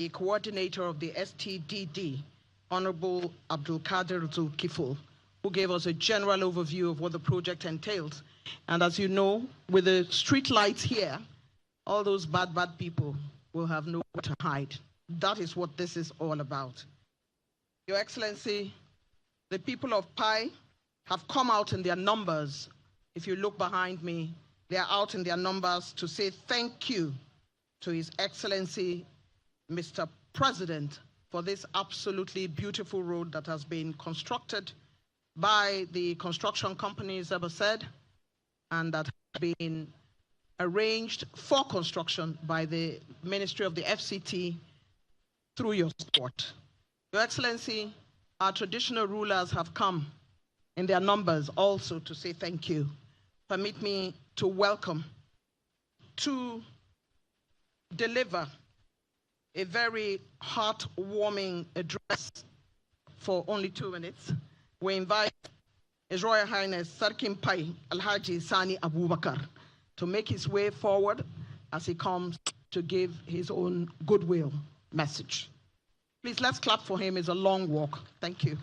the coordinator of the STDD, Honorable Abdul Qadir Zulkifil, who gave us a general overview of what the project entails. And as you know, with the street lights here, all those bad people will have nowhere to hide. That is what this is all about. Your Excellency, the people of PAI have come out in their numbers. If you look behind me, they are out in their numbers to say thank you to His Excellency, Mr. President, for this absolutely beautiful road that has been constructed by the construction company, as Ever said, and that has been arranged for construction by the Ministry of the FCT through your support. Your Excellency, our traditional rulers have come in their numbers also to say thank you. Permit me to welcome, to deliver a very heartwarming address for only 2 minutes. We invite His Royal Highness Sarkin Pai Alhaji Sani Abubakar to make his way forward as he comes to give his own goodwill message. Please, let's clap for him. It's a long walk. Thank you.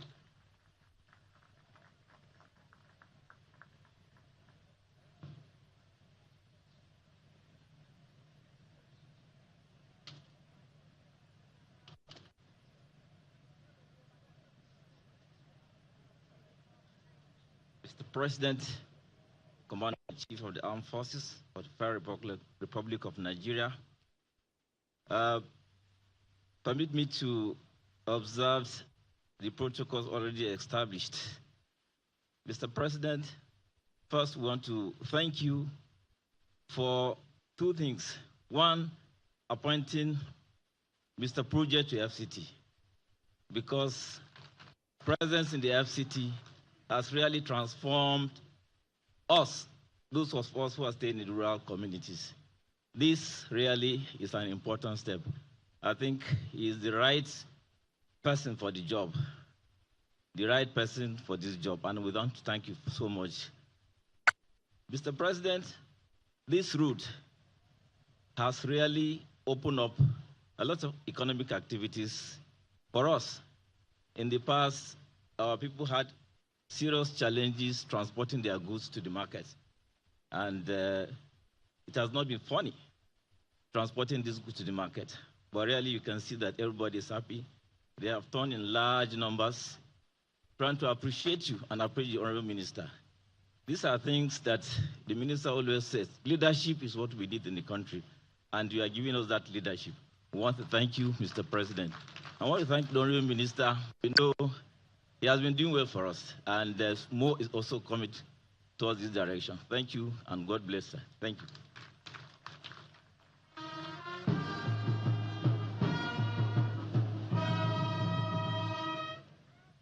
Mr. President, Commander-in-Chief of the Armed Forces of the Federal Republic of Nigeria, permit me to observe the protocols already established. Mr. President, first we want to thank you for 2 things. One, appointing Mr. Project to FCT, because presence in the FCT has really transformed us, those of us who are staying in rural communities. This really is an important step. I think he is the right person for the job, the right person for this job, and we want to thank you so much. Mr. President, this route has really opened up a lot of economic activities for us. In the past, our people had serious challenges transporting their goods to the market. And it has not been funny transporting these goods to the market. But really, you can see that everybody is happy. They have turned in large numbers, trying to appreciate you and appreciate the Honorable Minister. These are things that the Minister always says. Leadership is what we need in the country, and you are giving us that leadership. We want to thank you, Mr. President. I want to thank the Honorable Minister. We know he has been doing well for us, and there's more is also coming towards this direction. Thank you, and God bless her. Thank you.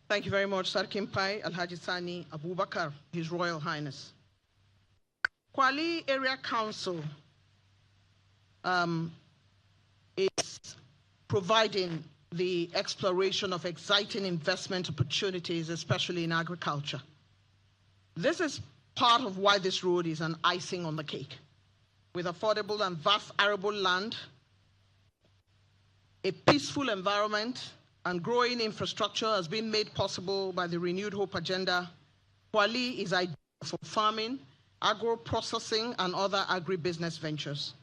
Thank you very much, Sarkin Pai Alhaji Sani Abubakar, His Royal Highness. Kwali Area Council is providing the exploration of exciting investment opportunities, especially in agriculture. This is part of why this road is an icing on the cake. With affordable and vast arable land, a peaceful environment, and growing infrastructure has been made possible by the Renewed Hope Agenda. Kwali is ideal for farming, agro-processing, and other agribusiness ventures.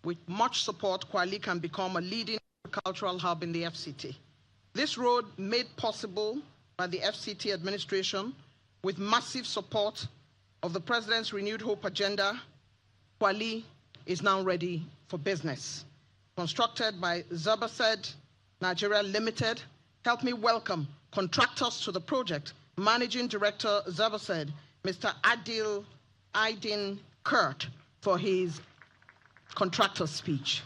With much support, Kwali can become a leading agricultural hub in the FCT. This road, made possible by the FCT administration with massive support of the President's Renewed Hope Agenda, Kwali is now ready for business. Constructed by Zerbased Nigeria Limited. Help me welcome contractors to the project. Managing Director Zerbased, Mr. Adil Aydin Kurt, for his contractor speech.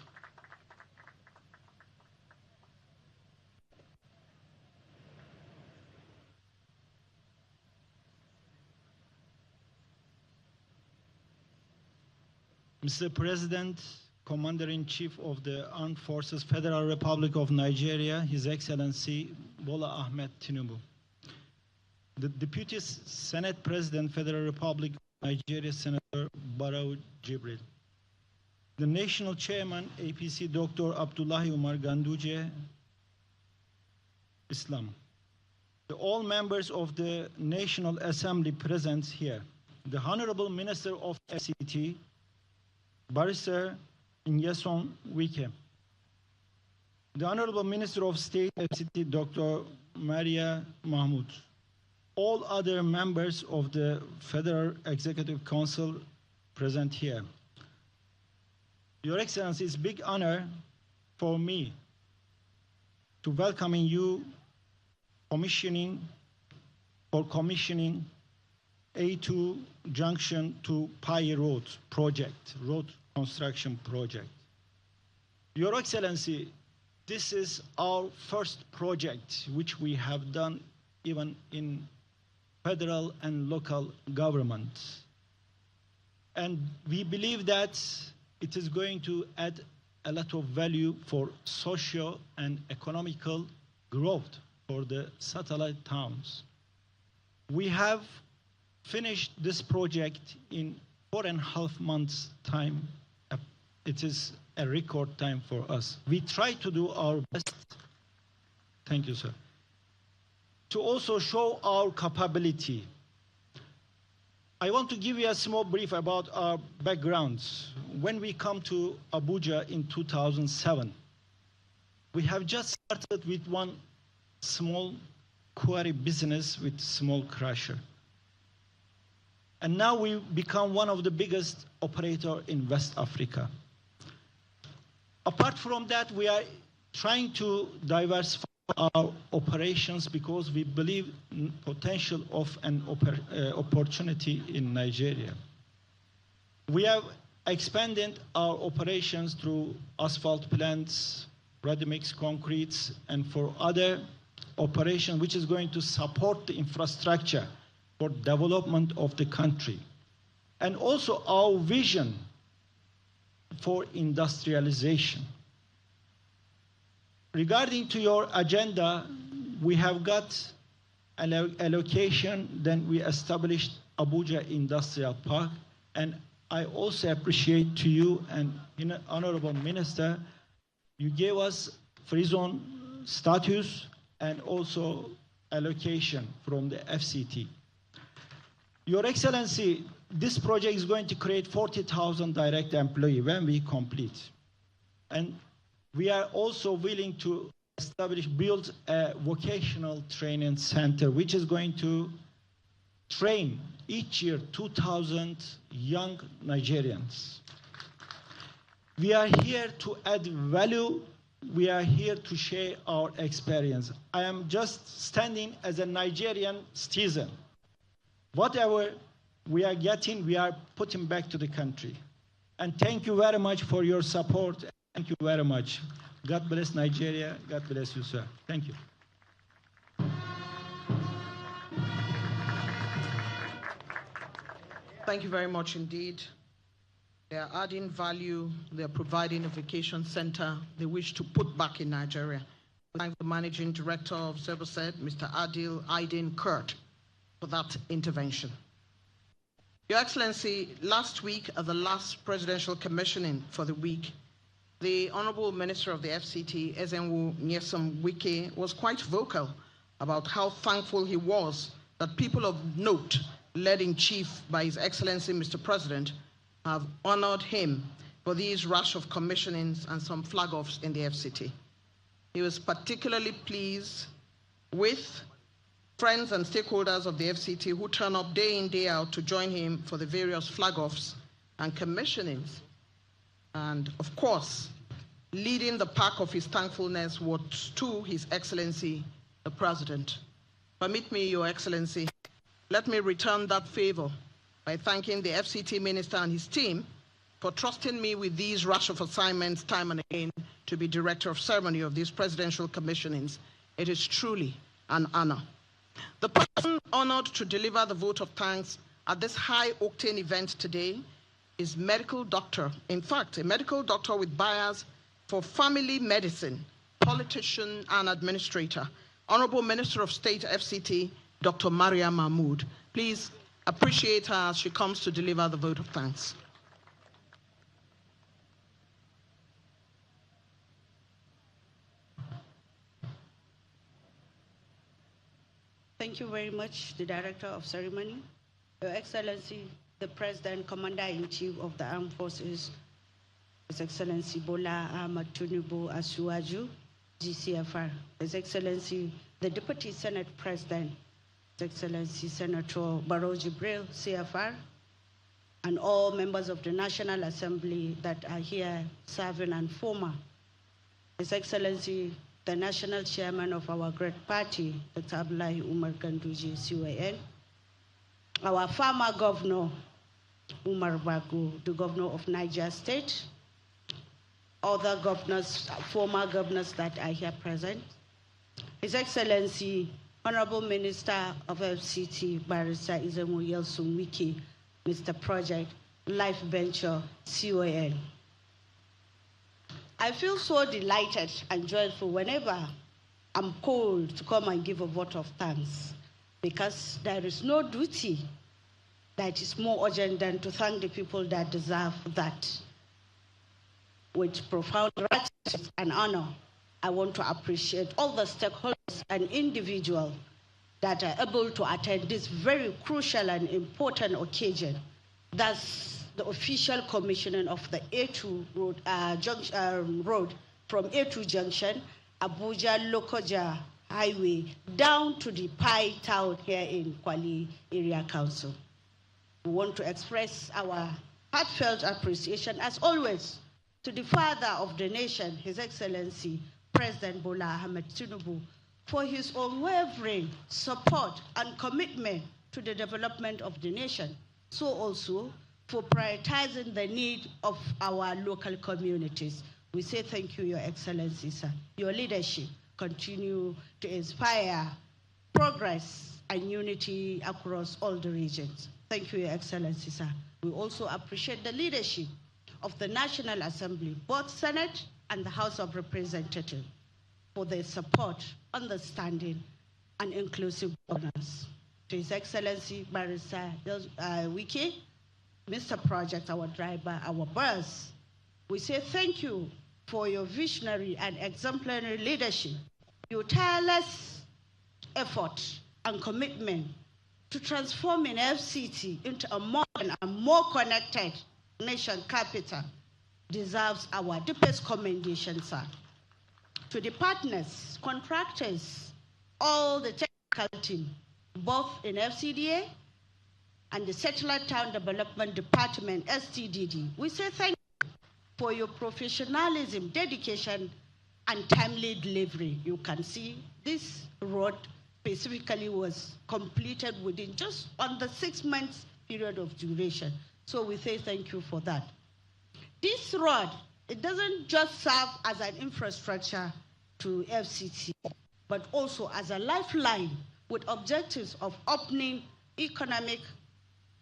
Mr. President, Commander-in-Chief of the Armed Forces, Federal Republic of Nigeria, His Excellency Bola Ahmed Tinubu. The Deputy Senate President, Federal Republic of Nigeria, Senator Barrow Jibril. the National Chairman, APC Dr. Abdullahi Umar Ganduje, Islam. All members of the National Assembly present here. The Honorable Minister of FCT, Barrister Nyesom Wike. The Honorable Minister of State, FCT, Dr. Maria Mahmoud. All other members of the Federal Executive Council present here. Your Excellency, it's a big honor for me to welcoming you commissioning A2 junction to PAI road project, road construction project. Your Excellency, this is our first project which we have done even in federal and local government. And we believe that it is going to add a lot of value for socio and economical growth for the satellite towns. We have finished this project in 4.5 months' time. It is a record time for us. We try to do our best, thank you, sir, to also show our capability. I want to give you a small brief about our backgrounds. When we come to Abuja in 2007, we have just started with one small quarry business with small crusher. And now we become one of the biggest operator in West Africa. Apart from that, we are trying to diversify our operations because we believe in potential of an opportunity in Nigeria. We have expanded our operations through asphalt plants, ready-mix concretes, and for other operations which is going to support the infrastructure for development of the country. And also our vision for industrialization. Regarding to your agenda, we have got an allocation, then we established Abuja Industrial Park, and I also appreciate to you and Honorable Minister, you gave us free zone status and also allocation from the FCT. Your Excellency, this project is going to create 40,000 direct employees when we complete. And we are also willing to build a vocational training center, which is going to train each year 2,000 young Nigerians. We are here to add value. We are here to share our experience. I am just standing as a Nigerian citizen. Whatever we are getting, we are putting back to the country. And thank you very much for your support. Thank you very much. God bless Nigeria. God bless you, sir. Thank you. Thank you very much indeed. They are adding value. They are providing a vacation center they wish to put back in Nigeria. I thank the Managing Director of Ceremonial, Mr. Adil Aydin Kurt, for that intervention. Your Excellency, last week at the last presidential commissioning for the week, the Honorable Minister of the FCT, Ezenwu Nyesom Wike, was quite vocal about how thankful he was that people of note, led in chief by His Excellency Mr. President, have honored him for these rush of commissionings and some flag-offs in the FCT. He was particularly pleased with friends and stakeholders of the FCT who turn up day in, day out to join him for the various flag-offs and commissionings. And of course, leading the pack of his thankfulness was to His Excellency, the President. Permit me, Your Excellency, let me return that favor by thanking the FCT Minister and his team for trusting me with these rush of assignments time and again to be Director of Ceremony of these presidential commissionings. It is truly an honor. The person honored to deliver the vote of thanks at this high-octane event today is medical doctor, in fact, a medical doctor with bias for family medicine, politician and administrator, Honorable Minister of State, FCT, Dr. Maria Mahmoud. Please appreciate her as she comes to deliver the vote of thanks. Thank you very much, the Director of Ceremony, Your Excellency, the President, Commander-in-Chief of the Armed Forces, His Excellency Bola Ahmed Tinubu Asuwaju, GCFR, His Excellency, the Deputy Senate President, His Excellency Senator Barrow Jibril, CFR, and all members of the National Assembly that are here serving and former. His Excellency, the National Chairman of our great party, Dr. Abdullahi Umar Ganduji, CON, our former Governor, Umar Bago, the Governor of Niger State, other governors, former governors that are here present, His Excellency, Honorable Minister of FCT, Barrister Izemu Yelsun Wiki, Mr. Project, Life Venture, CON. I feel so delighted and joyful whenever I'm called to come and give a vote of thanks, because there is no duty that is more urgent than to thank the people that deserve that. With profound gratitude and honor, I want to appreciate all the stakeholders and individuals that are able to attend this very crucial and important occasion. That's the official commissioning of the A2 road from A2 Junction, Abuja Lokoja Highway, down to the PAI town here in Kwali Area Council. We want to express our heartfelt appreciation, as always, to the father of the nation, His Excellency, President Bola Ahmed Tinubu, for his unwavering support and commitment to the development of the nation. So also for prioritizing the need of our local communities. We say thank you, Your Excellency, sir. Your leadership continue to inspire progress and unity across all the regions. Thank you, Your Excellency, sir. We also appreciate the leadership of the National Assembly, both Senate and the House of Representatives, for their support, understanding, and inclusive governance. To His Excellency, Barrister Wiki, Mr. Project, our driver, our boss, we say thank you for your visionary and exemplary leadership, your tireless effort and commitment to transforming FCT into a modern and more connected nation capital deserves our deepest commendation, sir. To the partners, contractors, all the technical team, both in FCDA and the Satellite Town Development Department, STDD, we say thank you for your professionalism, dedication, and timely delivery. You can see this road specifically was completed within just under 6 months period of duration. So we say thank you for that. This road, it doesn't just serve as an infrastructure to FCT, but also as a lifeline with objectives of opening economic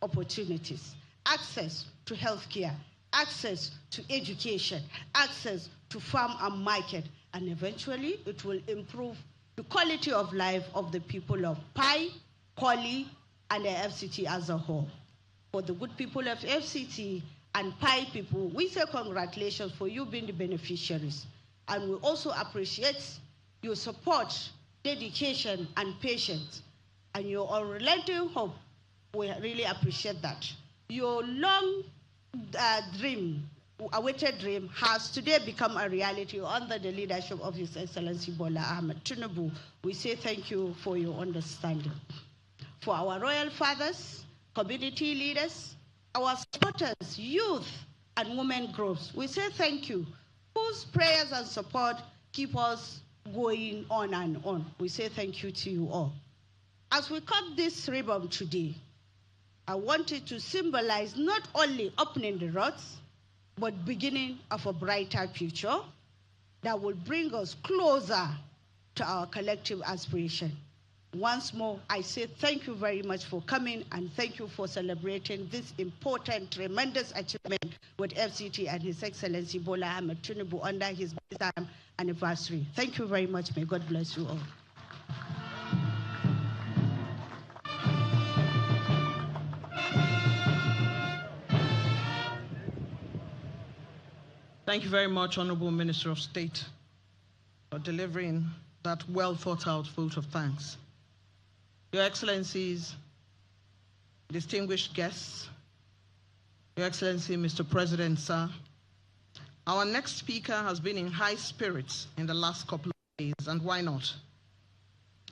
opportunities, access to healthcare, access to education, access to farm and market, and eventually it will improve the quality of life of the people of PAI, Kwali, and the FCT as a whole. For the good people of FCT and PAI people, we say congratulations for you being the beneficiaries. And we also appreciate your support, dedication, and patience, and your unrelenting hope. We really appreciate that. Your long awaited dream has today become a reality under the leadership of His Excellency Bola Ahmed Tinubu. We say thank you for your understanding. For our royal fathers, community leaders, our supporters, youth, and women groups, we say thank you, whose prayers and support keep us going on and on. We say thank you to you all. As we cut this ribbon today, I wanted to symbolize not only opening the roads, but beginning of a brighter future that will bring us closer to our collective aspiration. Once more, I say thank you very much for coming, and thank you for celebrating this important, tremendous achievement with FCT and His Excellency Bola Ahmed Tinubu under his birthday anniversary. Thank you very much. May God bless you all. Thank you very much, Honorable Minister of State, for delivering that well thought out vote of thanks. Your Excellencies, distinguished guests, Your Excellency, Mr. President, sir, our next speaker has been in high spirits in the last couple of days, and why not?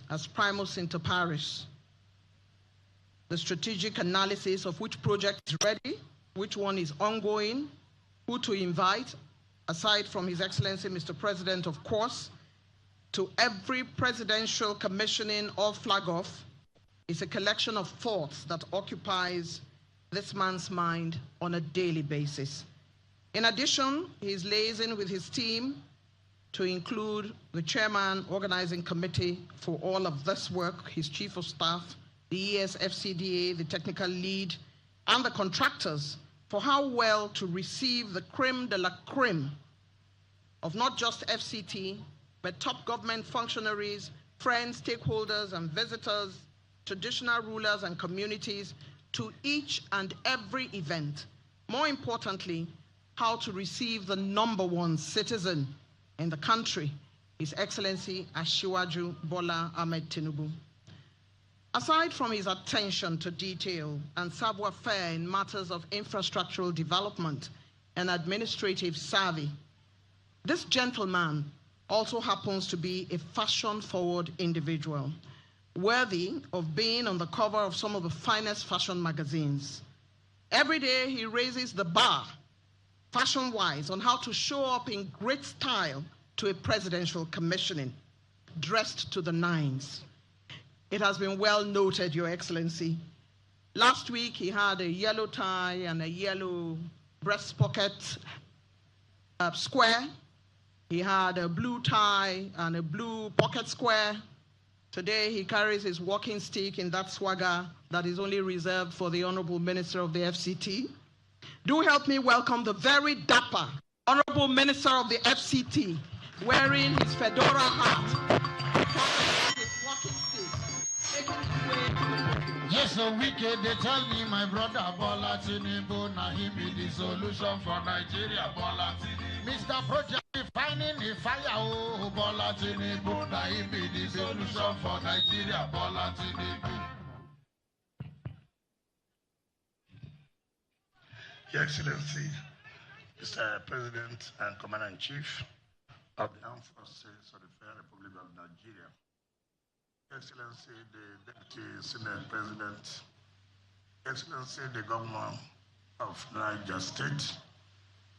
As primus inter pares, the strategic analysis of which project is ready, which one is ongoing, who to invite, aside from His Excellency, Mr. President, of course, to every presidential commissioning or flag off, is a collection of thoughts that occupies this man's mind on a daily basis. In addition, he is liaising with his team to include the chairman organizing committee for all of this work, his chief of staff, the ESFCDA, the technical lead, and the contractors for how well to receive the creme de la creme of not just FCT, but top government functionaries, friends, stakeholders, and visitors, traditional rulers and communities to each and every event. More importantly, how to receive the #1 citizen in the country, His Excellency Asiwaju Bola Ahmed Tinubu. Aside from his attention to detail and savoir-faire in matters of infrastructural development and administrative savvy, this gentleman also happens to be a fashion-forward individual, worthy of being on the cover of some of the finest fashion magazines. Every day he raises the bar, fashion-wise, on how to show up in great style to a presidential commissioning, dressed to the nines. It has been well noted, Your Excellency. Last week he had a yellow tie and a yellow breast pocket square. He had a blue tie and a blue pocket square. Today he carries his walking stick in that swagger that is only reserved for the Honorable Minister of the FCT. Do help me welcome the very dapper Honorable Minister of the FCT, wearing his fedora hat, his walking stick, making his way to the podium. Yes, so wicked, they tell me my brother Bola Tinubu, now he be the solution for Nigeria, Bola Tinubu. Mr. Project finding the fire, oh, Bola Tinubu, now he be the solution for Nigeria, Bola Tinubu. Your Excellency, Mr. President and Commander-in-Chief of the Armed Forces of the Federal Republic of Nigeria, Your Excellency, the Deputy Senate President, Your Excellency, the Governor of Niger State,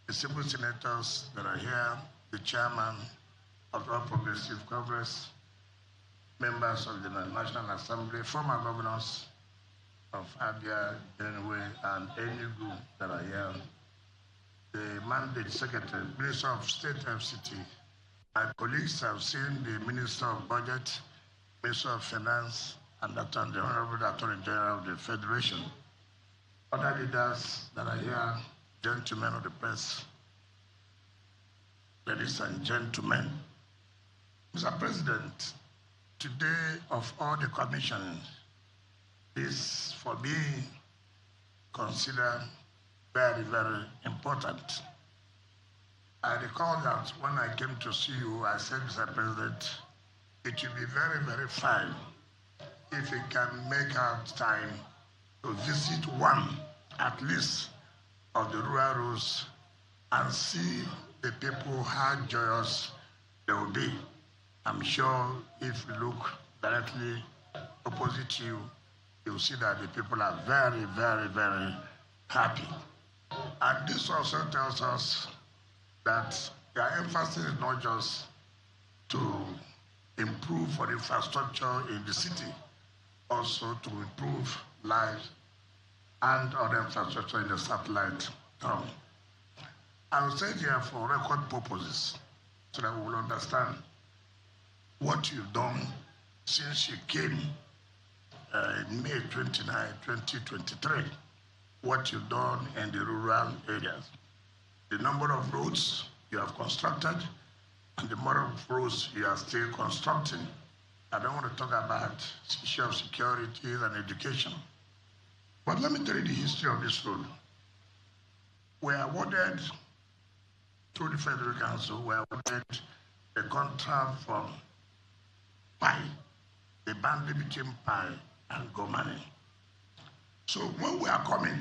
the civil senators that are here, the Chairman of the All Progressive Congress, members of the National Assembly, former governors of Abia, Benue, and Enugu that are here, the Mandate Secretary, Minister of State FCT. My colleagues have seen the Minister of Budget, Minister of Finance, and the Honorable Attorney General of the Federation. Other leaders that are here, gentlemen of the press, ladies and gentlemen. Mr. President, today of all the commissions, is for me considered very, very important. I recall that when I came to see you, I said, Mr. President, it will be very, very fine if you can make out time to visit one, at least, of the rural roads and see the people how joyous they will be. I'm sure if you look directly opposite you, you'll see that the people are very, very, very happy. And this also tells us that their emphasis is not just to improve for infrastructure in the city, also to improve lives and other infrastructure in the satellite town. I will say here for record purposes so that we will understand what you've done since you came in May 29, 2023, what you've done in the rural areas, the number of roads you have constructed, and the number of roads you are still constructing. I don't want to talk about issue of security and education, but let me tell you the history of this road. We are awarded through the Federal Council, we are awarded a contract from PAI, the boundary between PAI and Gomani. So when we are coming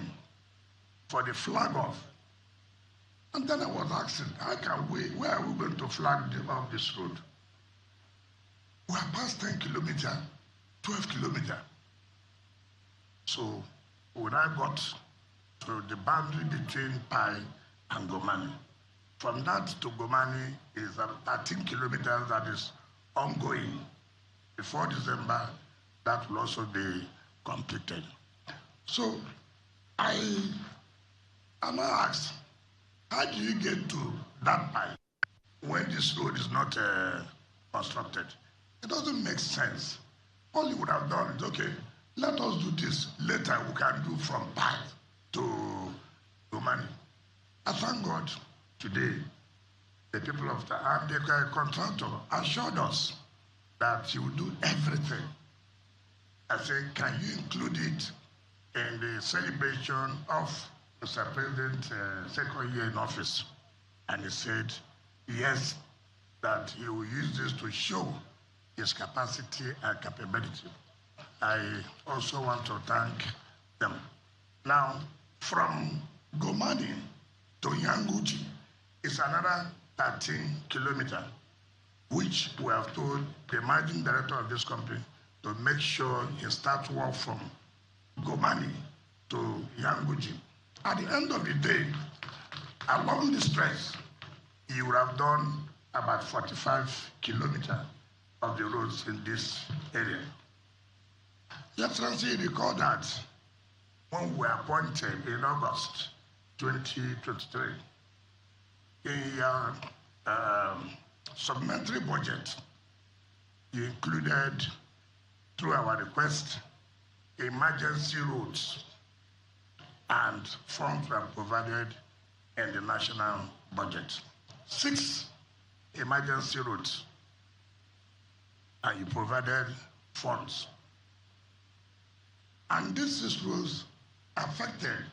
for the flag off, and then I was asking, where are we going to flag off this road? We are past 10 kilometers, 12 kilometers. So when I got to the boundary between PAI and Gomani, from that to Gomani is 13 kilometers that is ongoing. Before December, that will also be completed. So I asked, how do you get to that PAI when this road is not constructed? It doesn't make sense. All you would have done is, okay, let us do this. Later we can do from PAI to Gomani. I thank God today, the people of the contractor assured us that he will do everything. I said, can you include it in the celebration of Mr. President's second year in office? And he said, yes, that he will use this to show his capacity and capability. I also want to thank them. Now, from Gomani to Yanguji is another 13 kilometers, which we have told the managing director of this company to make sure he starts work from Gomani to Yanguji. At the end of the day, along the stretch, he would have done about 45 kilometers of the roads in this area. Your Excellency, recall that when we were appointed in August 2023, in your supplementary budget, you included, through our request, emergency roads, and funds were provided in the national budget. 6 emergency roads, and you provided funds. And these 6 roads affected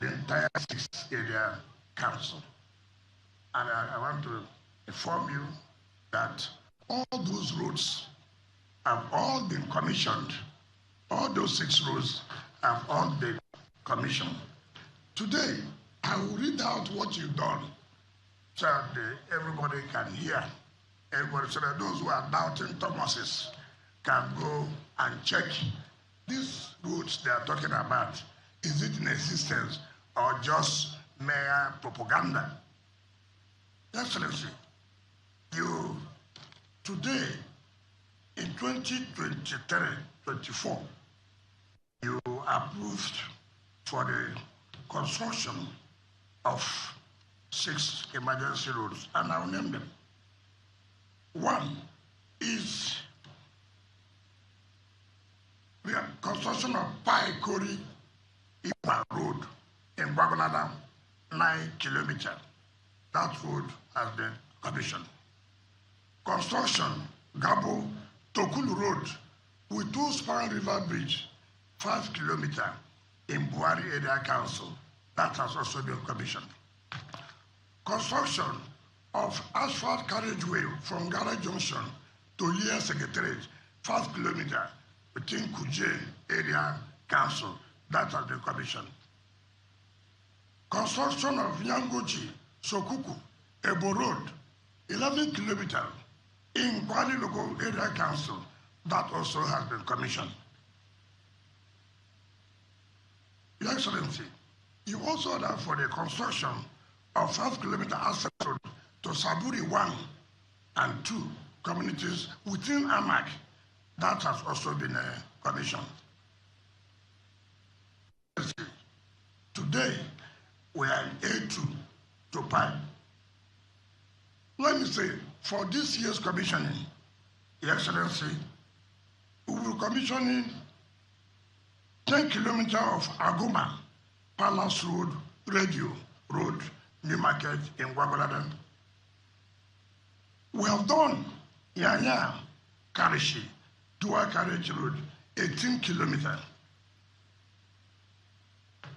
the entire 6 area council. And I want to inform you that all those roads have all been commissioned. All those 6 roads have all been commissioned. Today, I will read out what you've done so that everybody can hear. Everybody, so that those who are doubting Thomas's can go and check these roads they are talking about. Is it in existence or just mere propaganda? Excellency, you today in 2023-24, you approved for the construction of 6 emergency roads, and I'll name them. One is the construction of PAI Kori Ipa Road in Gwagwalada, 9 kilometers. That road has been commissioned. Construction, Gabo Tokulu Road with 2 span river bridge, 5 kilometers in Buhari Area Council. That has also been commissioned. Construction of asphalt carriageway from Gara Junction to Lear Secretariat, 5 kilometers within Kuje Area Council. That has been commissioned. Construction of Yangoji, Sokuku, Ebo Road, 11 kilometers in Kwali Local Area Council. That also has been commissioned. Your Excellency, you also ordered for the construction of 5-kilometer access road to Saburi 1 and 2 communities within Amak. That has also been commissioned. Today, we are in A2 to PAI. Let me say, for this year's commissioning, Your Excellency, we will commission 10 kilometers of Agoma, Palace Road, Radio Road, New Market in Gwagwalada. We have done Yanya, Karishi, Dual Carriage Road, 18 kilometers.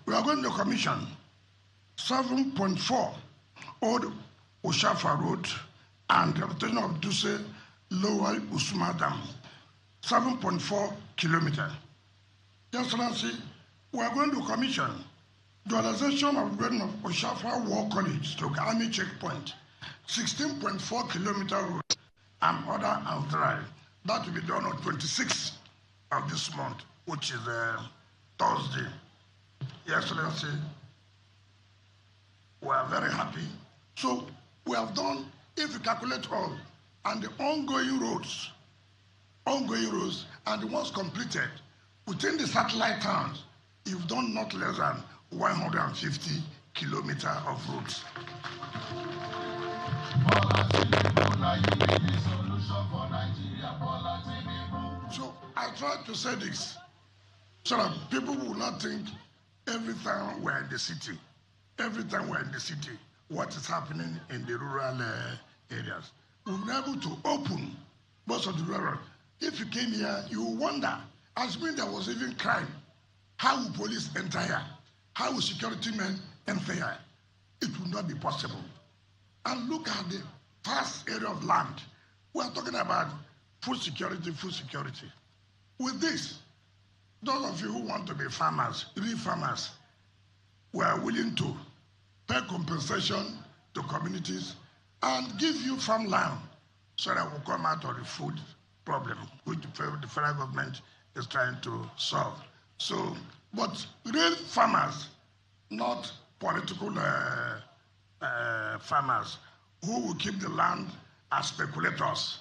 We are going to commission 7.4 Old Oshafa Road and the return of Duse Lower Usuma Dam, 7.4 kilometers. Your Excellency, we are going to commission the realization of the building of Oshafa War College to Army Checkpoint, 16.4 kilometer road and other drive. That will be done on 26th of this month, which is Thursday. Your Excellency, we are very happy. So we have done, if you calculate all, and the ongoing roads, and the ones completed, within the satellite towns, you've done not less than 150 kilometers of roads. So I try to say this so that people will not think every time we're in the city, what is happening in the rural areas. We've been able to open most of the rural. If you came here, you will wonder, assuming there was even crime, how will police enter here? How will security men enter here? It would not be possible. And look at the vast area of land. We are talking about food security. With this, those of you who want to be farmers, real farmers, we are willing to pay compensation to communities and give you farmland so that we'll come out of the food problem, which the federal government is trying to solve. So, but real farmers, not political farmers who will keep the land as speculators.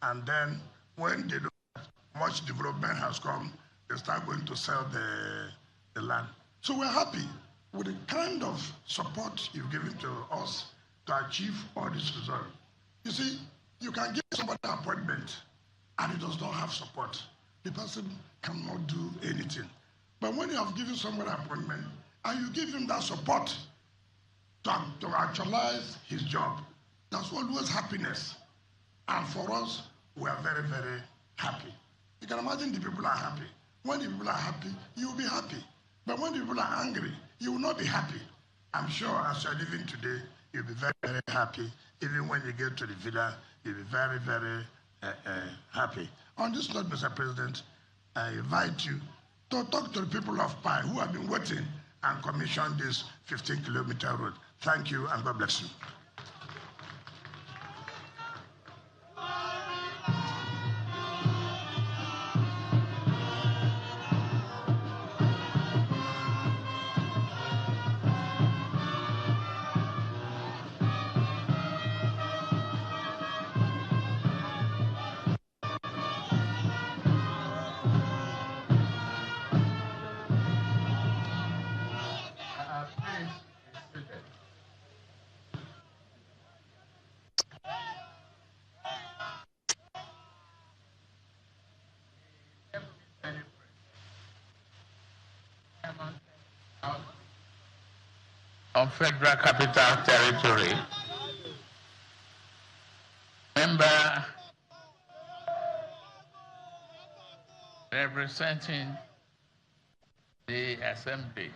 And then when they know much development has come, they start going to sell the land. So we're happy with the kind of support you've given to us to achieve all this result. You see, you can give somebody an appointment and he does not have support. The person cannot do anything. But when you have given somebody an appointment and you give him that support to actualize his job, that's always happiness. And for us, we are very, very happy. You can imagine the people are happy. When the people are happy, you will be happy. But when the people are angry, you will not be happy. I'm sure as you're living today, you'll be very, very happy. Even when you get to the villa, you'll be very, very happy. On this note, Mr. President, I invite you to talk to the people of PAI who have been waiting and commissioned this 15-kilometer road. Thank you, and God bless you. Of Federal Capital Territory, member representing the Assembly,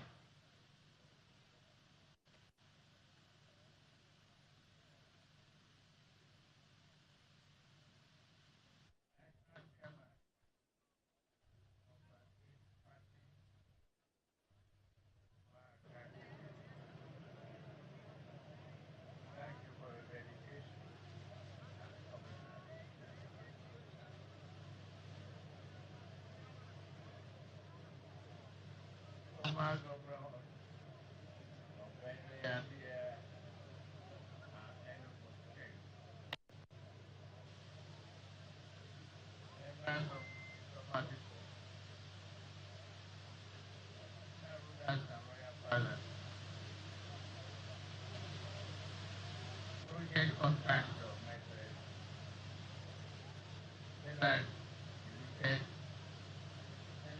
Contractor,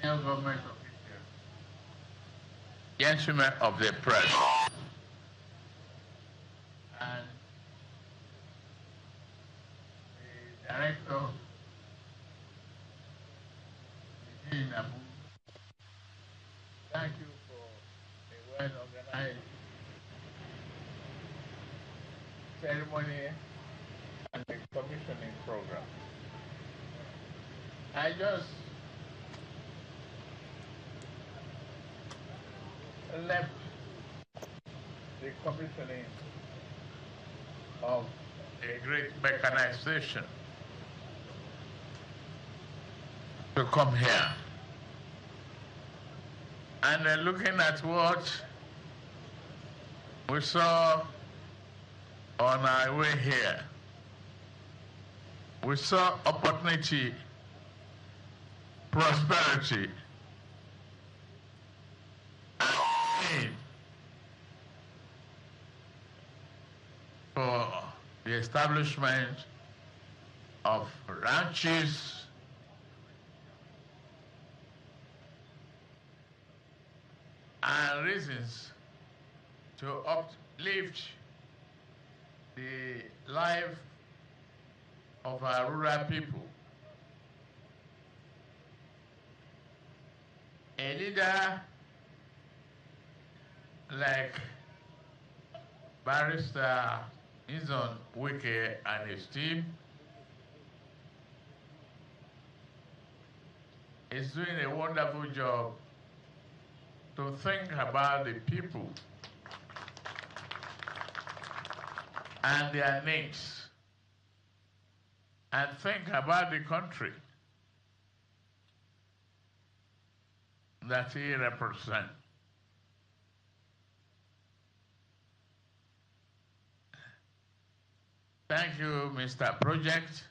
senior government officials, gentlemen of the press, and the director in Abuja. Thank you for a well-organized ceremony and the commissioning program. I just left the commissioning of a great mechanization to come here. And looking at what we saw on our way here, we saw opportunity, prosperity, and for the establishment of ranches, and reasons to uplift the life of our rural people. A leader like Barrister Nyesom Wike and his team is doing a wonderful job to think about the people and their needs, and think about the country that he represents. Thank you, Mr. Project.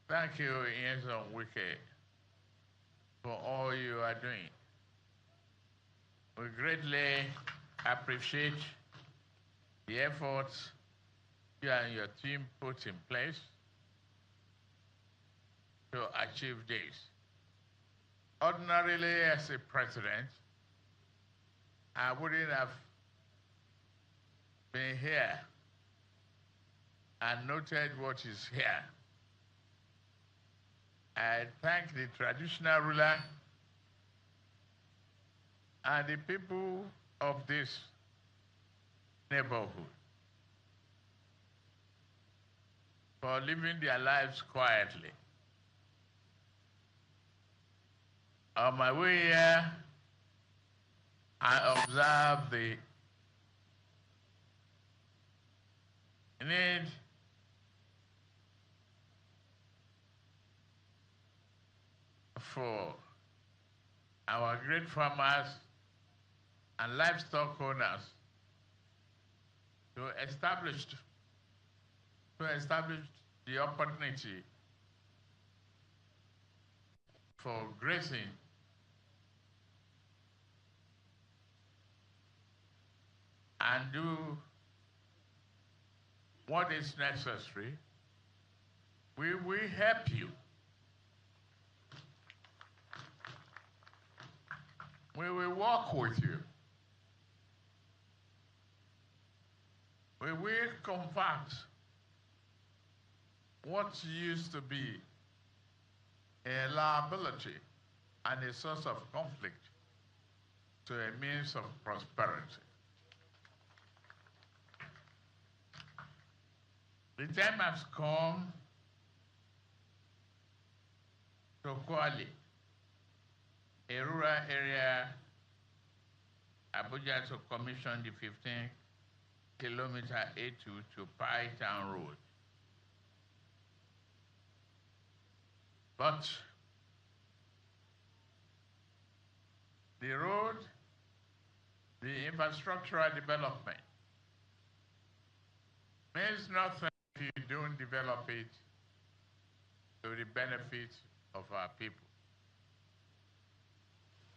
Thank you, Nyesom Wike, for all you are doing. We greatly appreciate the efforts you and your team put in place to achieve this. Ordinarily, as a president, I wouldn't have been here and noted what is here. I thank the traditional ruler and the people of this neighborhood for living their lives quietly. On my way here, I observed the need for our great farmers and livestock owners to establish the opportunity for grazing and do what is necessary. We will help you. We will work with you. We will convert what used to be a liability and a source of conflict to a means of prosperity. The time has come to Kwale, a rural area, Abuja, to commission the 15-kilometer A2 to PAI Town Road. But the road, the infrastructural development, means nothing if you don't develop it to the benefit of our people.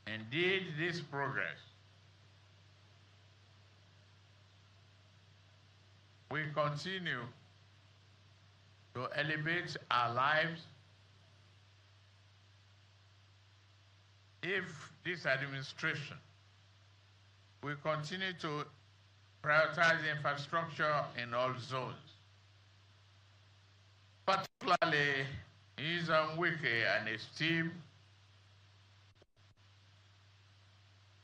Indeed, this progress will continue to elevate our lives if this administration will continue to prioritize infrastructure in all zones. Particularly, Nyesom Wike and his team,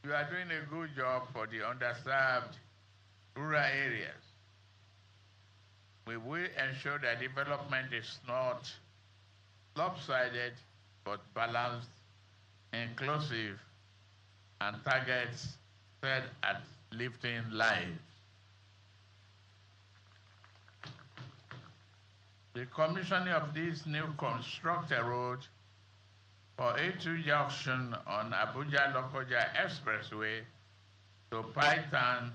you are doing a good job for the underserved rural areas. We will ensure that development is not lopsided, but balanced, inclusive, and targets set at lifting lives. The commissioning of this new constructed road for A2 junction on Abuja-Lokoja Expressway to Python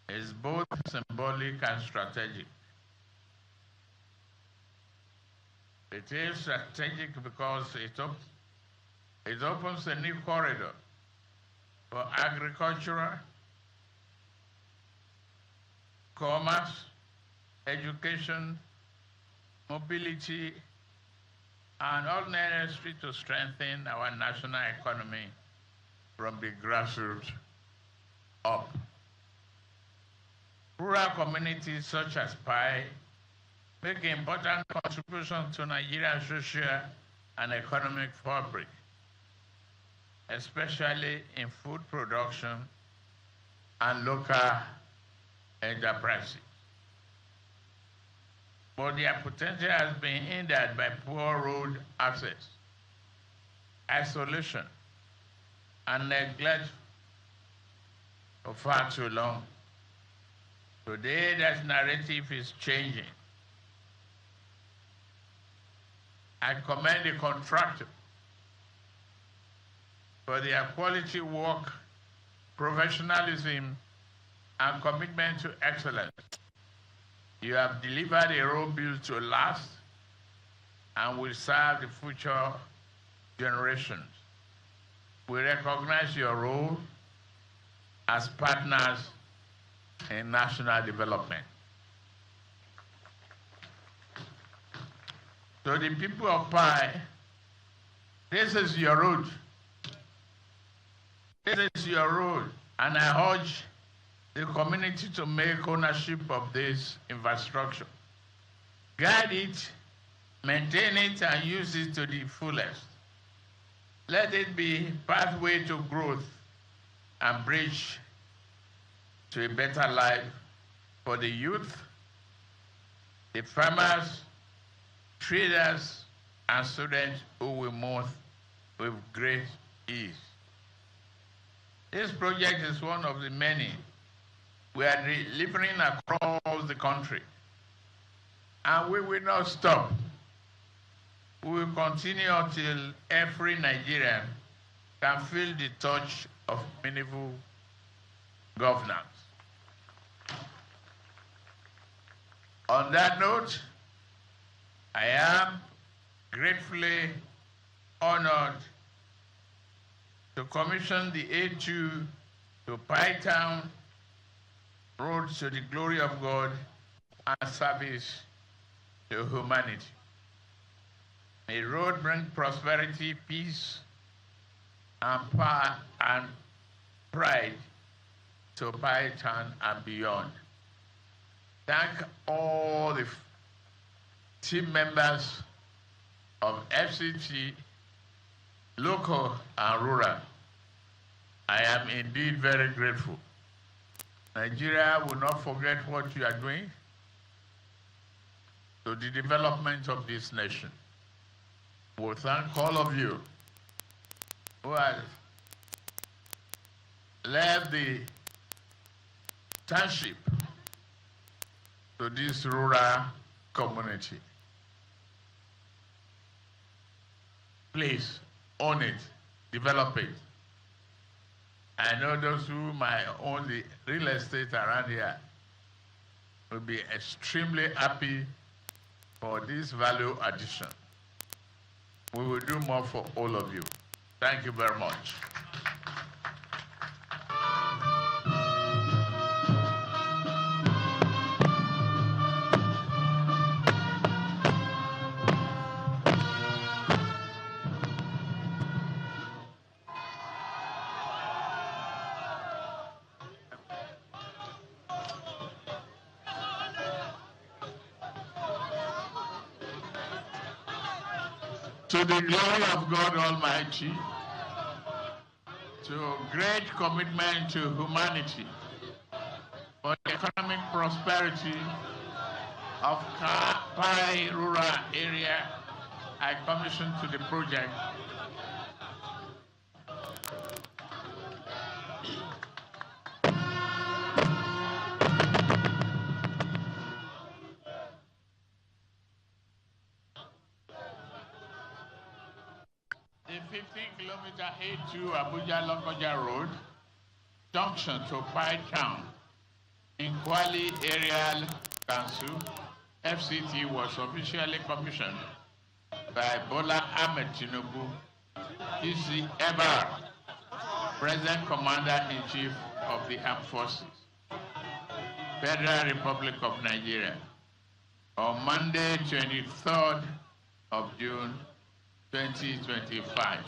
is both symbolic and strategic. It is strategic because it opens a new corridor for agricultural, commerce, education, mobility, and all necessary to strengthen our national economy from the grassroots up. Rural communities such as PAI make important contributions to Nigeria's social and economic fabric, especially in food production and local enterprises. But their potential has been hindered by poor road access, isolation, and neglect for far too long. Today, that narrative is changing. I commend the contractor for their quality work, professionalism, and commitment to excellence. You have delivered a road built to last and will serve the future generations. We recognize your role as partners in national development. So the people of PAI, this is your road. This is your road, and I urge the community to make ownership of this infrastructure. Guide it, maintain it, and use it to the fullest. Let it be a pathway to growth and bridge to a better life for the youth, the farmers, traders, and students who will move with great ease. This project is one of the many we are delivering across the country, and we will not stop. We will continue until every Nigerian can feel the touch of meaningful governance. On that note, I am gratefully honored to commission the A2 to Python road to the glory of God and service to humanity. A road brings prosperity, peace, and power and pride to Python and beyond. Thank all the team members of FCT, local and rural. I am indeed very grateful. Nigeria will not forget what you are doing to the development of this nation. We thank all of you who have led the township to this rural community. Please own it, develop it. I know those who might own the real estate around here will be extremely happy for this value addition. We will do more for all of you. Thank you very much. To the glory of God Almighty, to great commitment to humanity, for the economic prosperity of PAI rural area, I commissioned to the project 15-kilometer A2 Abuja-Lokoja Road, junction to PAI Town, in Kwali Area Council, FCT was officially commissioned by Bola Ahmed Tinubu, ECFR, President Commander-in-Chief of the Armed Forces, Federal Republic of Nigeria, on Monday, 23rd of June, 2025.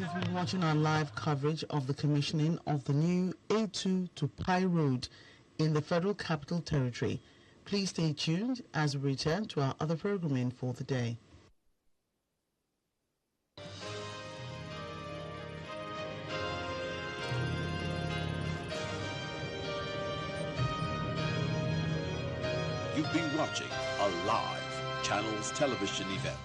You've been watching our live coverage of the commissioning of the new A2 to PAI Road in the Federal Capital Territory. Please stay tuned as we return to our other programming for the day. You've been watching a live Channels television event.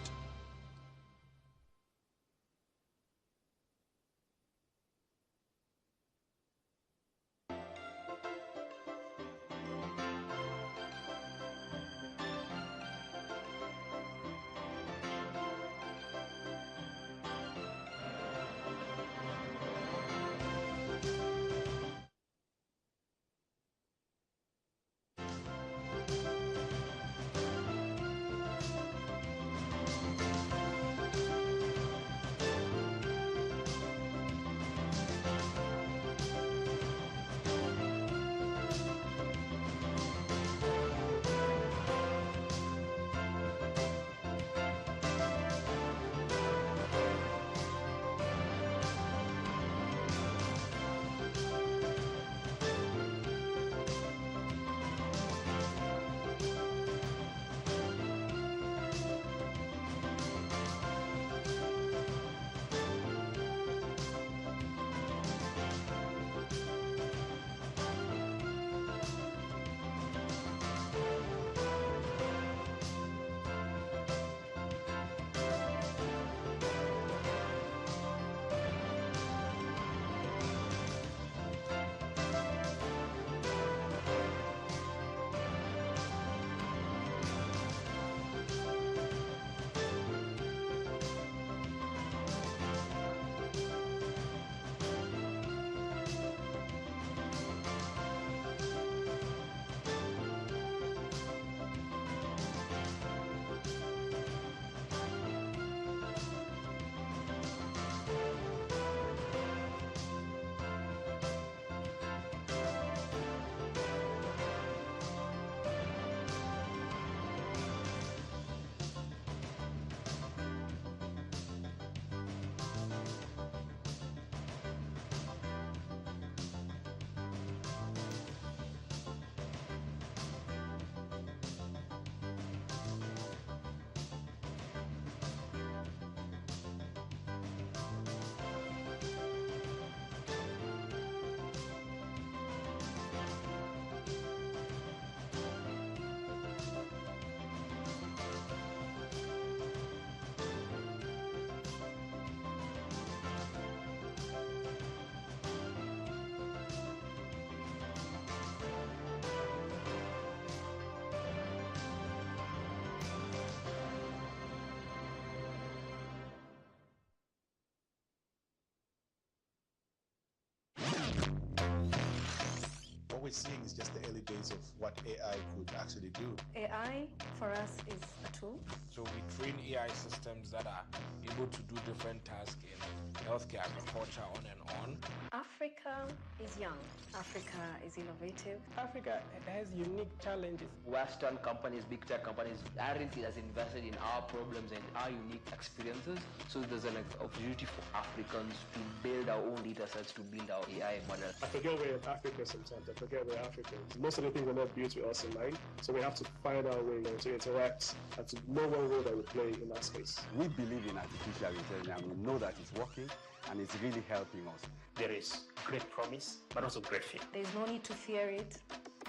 seeing is just the early days of what AI could actually do. AI for us is a tool. So we train AI systems that are able to do different tasks in healthcare, agriculture, on and on. Africa is young. Africa is innovative. Africa has unique challenges. Western companies, big tech companies, aren't as invested in our problems and our unique experiences. So there's an opportunity for Africans to build our own data sets, to build our AI model. I forget we're in Africa sometimes. I forget we're Africans. Most of the things are not built with us in mind. So we have to find our way to interact and to know what role that we play in that space. We believe in artificial intelligence and we know that it's working and it's really helping us. There is great promise, but also great fear. There's no need to fear it.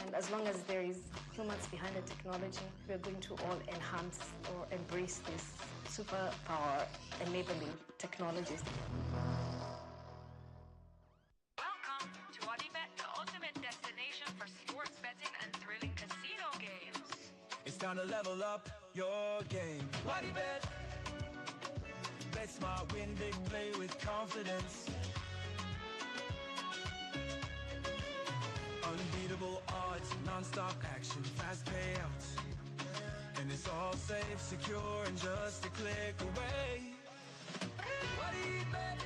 And as long as there is humans behind the technology, we're going to all enhance or embrace this superpower enabling technologies. Welcome to Odibet, the ultimate destination for sports betting and thrilling casino games. It's time to level up your game. Odibet. Bet smart, win big, play with confidence. Unbeatable odds, non-stop action, fast payouts. And it's all safe, secure, and just a click away. What do you bet?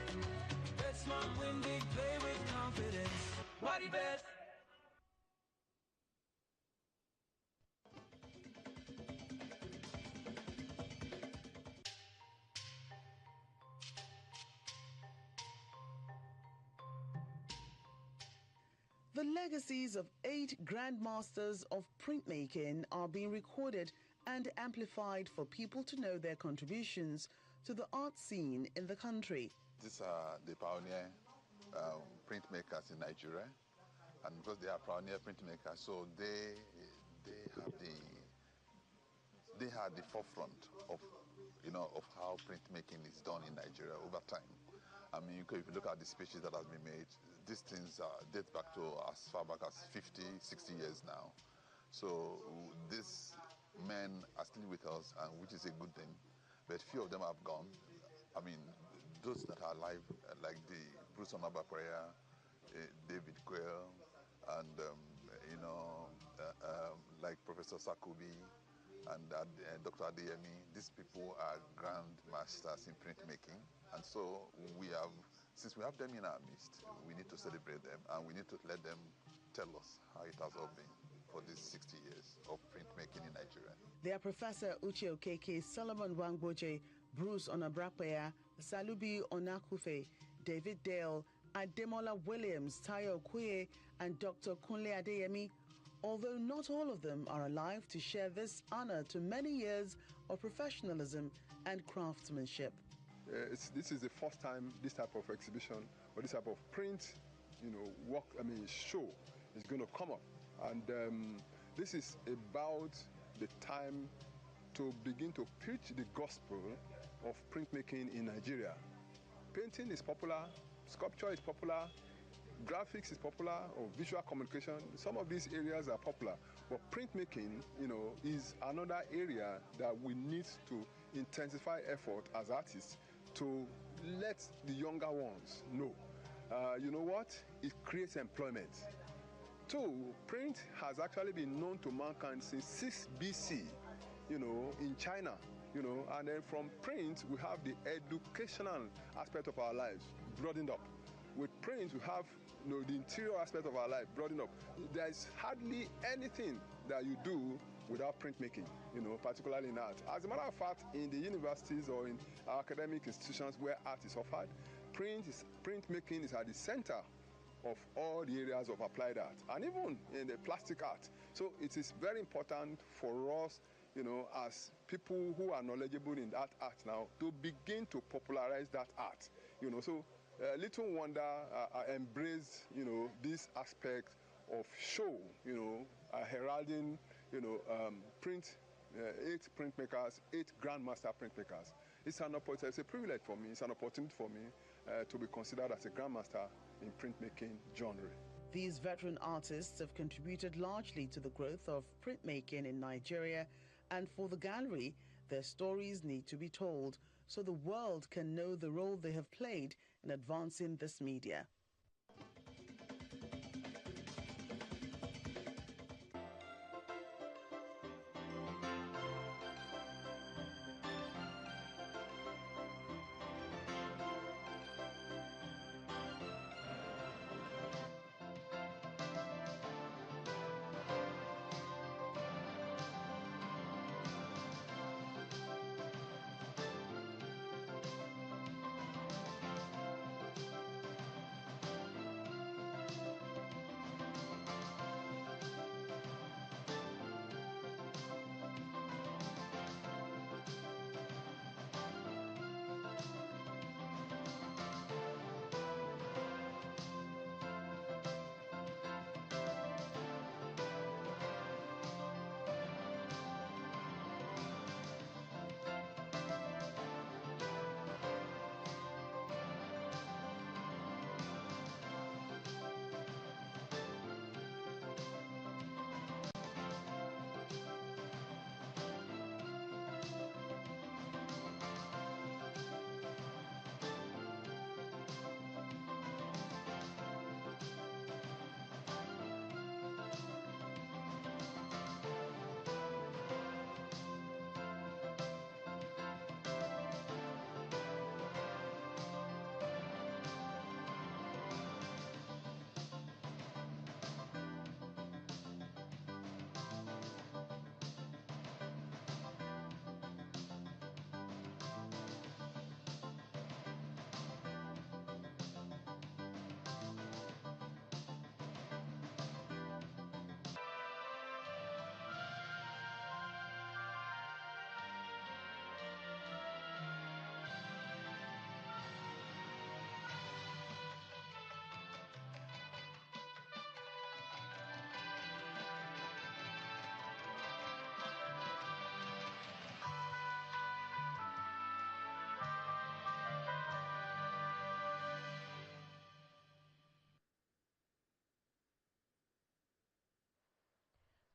Bet smart, win big, play with confidence. What do you bet? The legacies of 8 grandmasters of printmaking are being recorded and amplified for people to know their contributions to the art scene in the country. These are the pioneer printmakers in Nigeria, and because they are pioneer printmakers, so they had the forefront of how printmaking is done in Nigeria over time. I mean, if you look at the speeches that have been made, these things date back to as far back as 50, 60 years now. So these men are still with us, and which is a good thing. But few of them have gone. I mean, those that are alive, like the Bruce Onabakwaya, David Quayle, and like Professor Sakubi and Dr. Adeyemi. These people are grand masters in printmaking. And so since we have them in our midst, we need to celebrate them and we need to let them tell us how it has all been for these 60 years of printmaking in Nigeria. They are Professor Uche Okeke, Solomon Wangboje, Bruce Onabrakwaya, Salubi Onakufe, David Dale, Ademola Williams, Tayo Okoye, and Dr. Kunle Adeyemi. Although not all of them are alive to share this honor to many years of professionalism and craftsmanship. This is the first time this type of exhibition or this type of print, show is going to come up. And this is about the time to begin to preach the gospel of printmaking in Nigeria. Painting is popular, sculpture is popular, graphics is popular, or visual communication. Some of these areas are popular, but printmaking, is another area that we need to intensify effort as artists to let the younger ones know. You know what? It creates employment. 2, print has actually been known to mankind since 6 BC, in China, and then from print, we have the educational aspect of our lives broadened up. With print, we have the interior aspect of our life broadened up. There is hardly anything that you do without printmaking, particularly in art. As a matter of fact, in the universities or in our academic institutions where art is offered, printmaking is at the center of all the areas of applied art, and even in the plastic art. So it is very important for us, as people who are knowledgeable in that art now, to begin to popularize that art. So little wonder I embraced, this aspect of show, heralding, 8 printmakers, 8 grandmaster printmakers. It's a privilege for me, it's an opportunity for me to be considered as a grandmaster in printmaking genre. These veteran artists have contributed largely to the growth of printmaking in Nigeria, and for the gallery, their stories need to be told so the world can know the role they have played in advancing this media.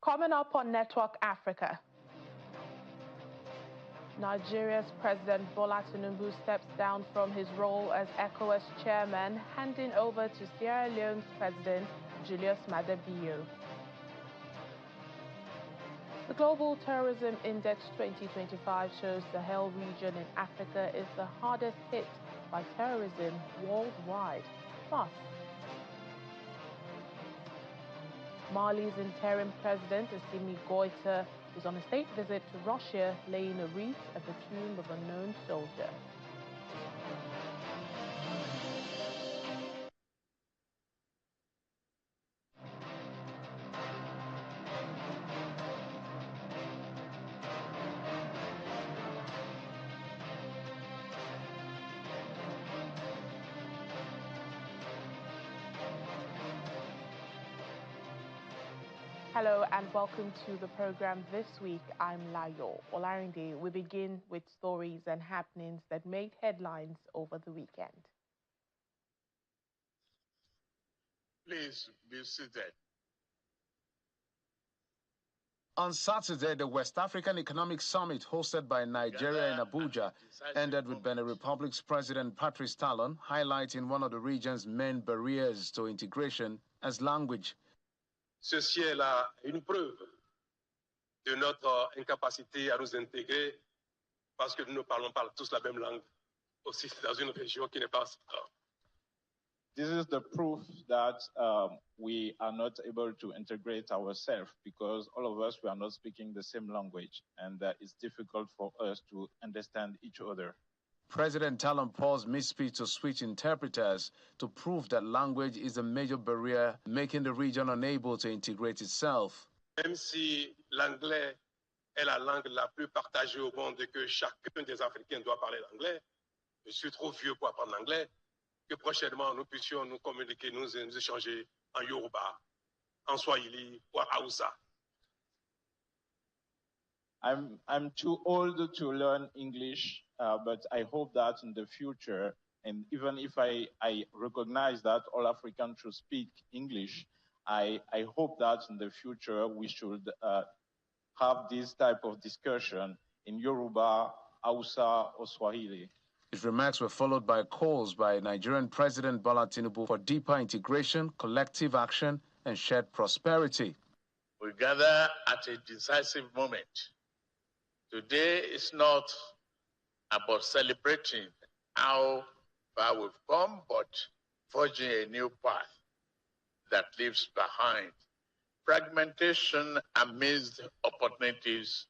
Coming up on Network Africa, Nigeria's President Bola Tinubu steps down from his role as ECOWAS chairman, handing over to Sierra Leone's President Julius Maada Bio. The Global Terrorism Index 2025 shows the Sahel region in Africa is the hardest hit by terrorism worldwide. Plus, Mali's interim president, Assimi Goïta, is on a state visit to Russia, laying a wreath at the tomb of a known soldier. Hello and welcome to the program this week. I'm Layo Olarinde. We begin with stories and happenings that made headlines over the weekend. Please be seated. On Saturday, the West African Economic Summit hosted by Nigeria in Abuja ended with Benin Republic's President Patrice Talon highlighting one of the region's main barriers to integration as language. Ceci est là une preuve de notre incapacité à nous intégrer parce que nous ne parlons pas tous la même langue, aussi dans une région qui n'est pas. This is the proof that we are not able to integrate ourselves because all of us, we are not speaking the same language, and it's difficult for us to understand each other. President Talon paused mid-speech to switch interpreters to prove that language is a major barrier, making the region unable to integrate itself. Même si l'anglais est la langue la plus partagée au monde et que chacun des Africains doit parler l'anglais, je suis trop vieux pour apprendre l'anglais, que prochainement nous puissions nous communiquer, nous échanger en Yoruba, en Swahili ou en Hausa. I'm too old to learn English, but I hope that in the future, and even if I recognize that all Africans should speak English, I hope that in the future we should have this type of discussion in Yoruba, Hausa, or Swahili. His remarks were followed by calls by Nigerian President Bola Tinubu for deeper integration, collective action, and shared prosperity. We gather at a decisive moment. Today is not about celebrating how far we've come, but forging a new path that leaves behind fragmentation amidst opportunities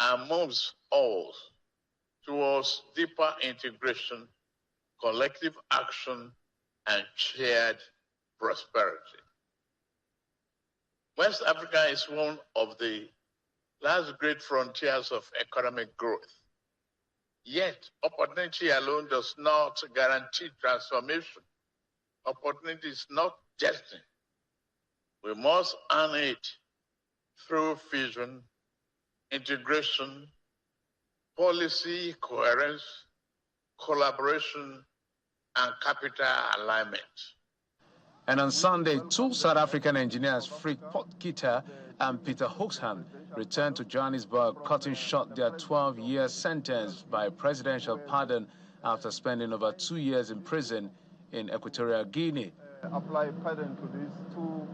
and moves all towards deeper integration, collective action, and shared prosperity. West Africa is one of the last great frontiers of economic growth. Yet, opportunity alone does not guarantee transformation. Opportunity is not destiny. We must earn it through vision, integration, policy coherence, collaboration, and capital alignment. And on Sunday, two South African engineers, Frick Potgieter and Peter Hoekstra, returned to Johannesburg, cutting short their 12-year sentence by presidential pardon after spending over 2 years in prison in Equatorial Guinea. Apply pardon to these two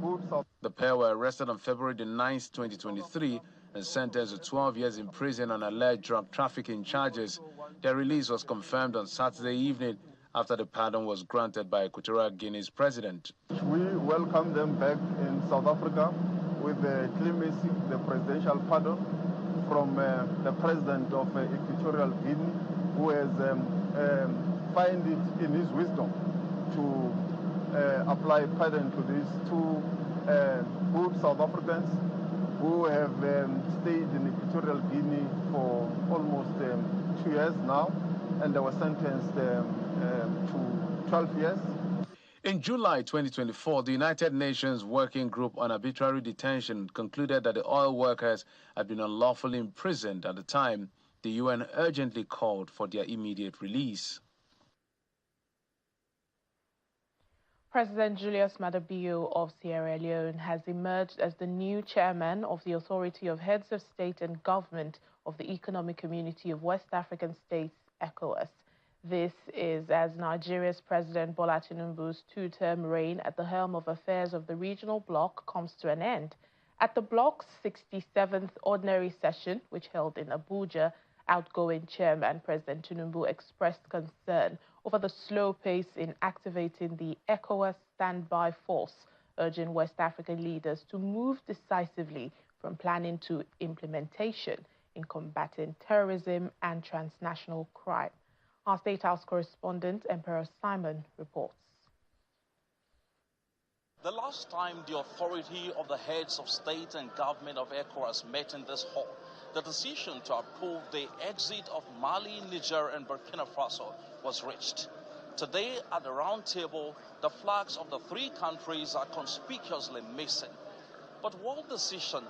groups. The pair were arrested on February the 9th, 2023, and sentenced to 12 years in prison on alleged drug trafficking charges. Their release was confirmed on Saturday evening after the pardon was granted by Equatorial Guinea's president. We welcome them back in South Africa with the clemency, the presidential pardon from the president of Equatorial Guinea, who has found it in his wisdom to apply pardon to these two good South Africans who have stayed in Equatorial Guinea for almost 2 years now, and they were sentenced to 12 years. In July 2024, the United Nations Working Group on Arbitrary Detention concluded that the oil workers had been unlawfully imprisoned. At the time, the UN urgently called for their immediate release. President Julius Maada Bio of Sierra Leone has emerged as the new chairman of the Authority of Heads of State and Government of the Economic Community of West African States, ECOWAS. This is as Nigeria's President Bola Tinubu's two-term reign at the helm of affairs of the regional bloc comes to an end. At the bloc's 67th ordinary session, which held in Abuja, outgoing chairman President Tinubu expressed concern over the slow pace in activating the ECOWAS standby force, urging West African leaders to move decisively from planning to implementation in combating terrorism and transnational crime. Our State House correspondent, Emperor Simon, reports. The last time the authority of the heads of state and government of ECOWAS met in this hall, the decision to approve the exit of Mali, Niger, and Burkina Faso was reached. Today, at the round table, the flags of the three countries are conspicuously missing. But what decision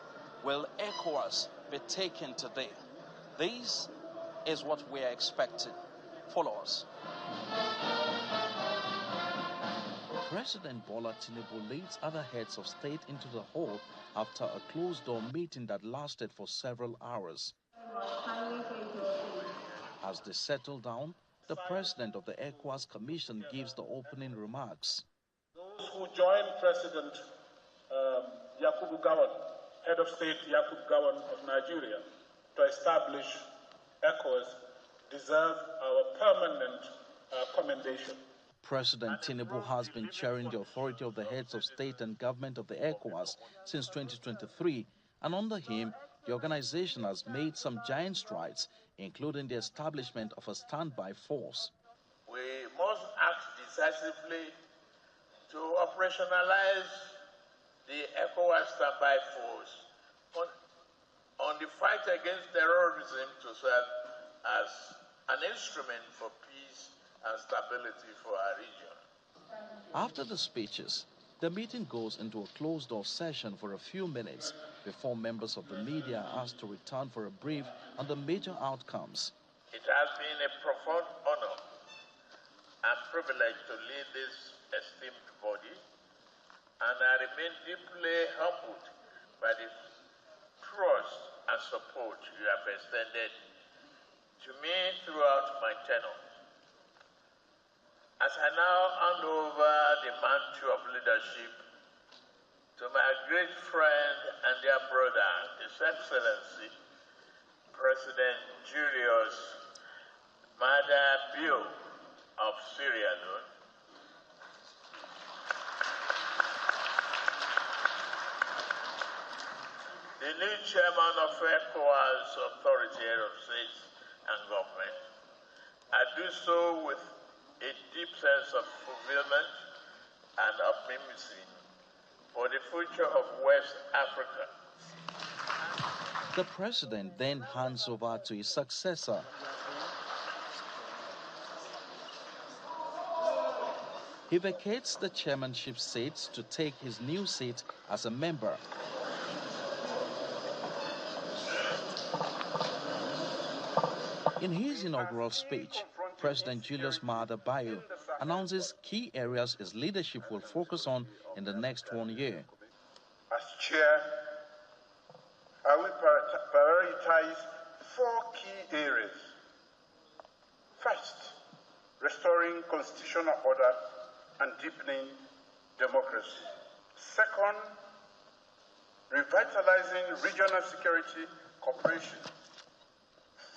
will ECOWAS be taking today? This is what we are expecting. Follow us. President Bola Tinubu leads other heads of state into the hall after a closed-door meeting that lasted for several hours. As they settle down, the president of the ECOWAS Commission gives the opening remarks. Those who joined President Yakubu Gowon, head of state Yakubu Gowon of Nigeria, to establish ECOWAS deserve our permanent commendation. President Tinubu has been chairing the authority of the heads of state and government of the ECOWAS since 2023, and under him, the organization has made some giant strides, including the establishment of a standby force. We must act decisively to operationalize the ECOWAS standby force on the fight against terrorism to serve as an instrument for peace and stability for our region. After the speeches, the meeting goes into a closed-door session for a few minutes before members of the media are asked to return for a brief on the major outcomes. It has been a profound honor and privilege to lead this esteemed body, and I remain deeply humbled by the trust and support you have extended to me throughout my tenure. As I now hand over the mantle of leadership to my great friend and dear brother, His Excellency, President Julius Maada Bio of Sierra Leone, the new chairman of ECOWAS Authority of State and Government, I do so with a deep sense of fulfillment and optimism for the future of West Africa. The president then hands over to his successor. He vacates the chairmanship seats to take his new seat as a member. In his inaugural speech, President Julius Maada Bio announces key areas his leadership will focus on in the next 1 year. As chair, I will prioritize 4 key areas. First, restoring constitutional order and deepening democracy. Second, revitalizing regional security cooperation.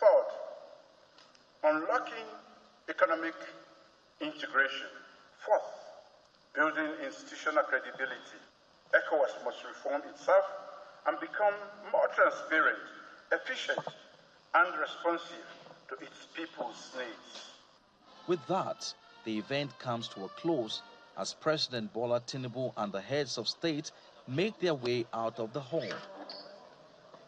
Third, unlocking economic integration. Fourth, building institutional credibility. ECOWAS must reform itself and become more transparent, efficient, and responsive to its people's needs. With that, the event comes to a close as President Bola Tinubu and the heads of state make their way out of the hall.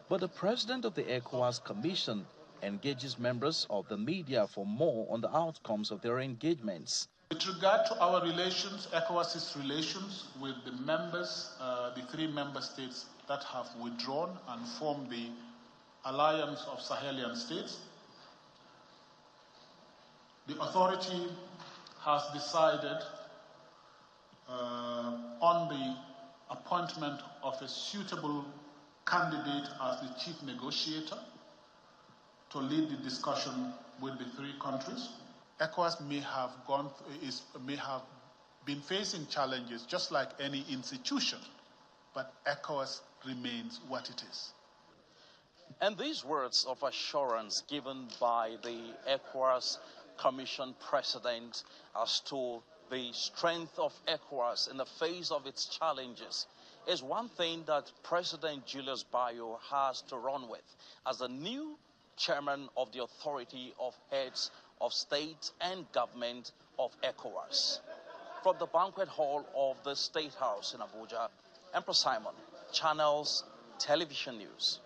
But the president of the ECOWAS Commission engages members of the media for more on the outcomes of their engagements. With regard to our relations, ECOWAS's relations with the members, the 3 member states that have withdrawn and formed the Alliance of Sahelian States, the authority has decided on the appointment of a suitable candidate as the chief negotiator to lead the discussion with the three countries. ECOWAS may have been facing challenges just like any institution, but ECOWAS remains what it is. And these words of assurance given by the ECOWAS Commission President as to the strength of ECOWAS in the face of its challenges is one thing that President Julius Bayo has to run with as the new chairman of the Authority of Heads of State and Government of ECOWAS. From the banquet hall of the State House in Abuja, Emperor Simon, Channels Television News.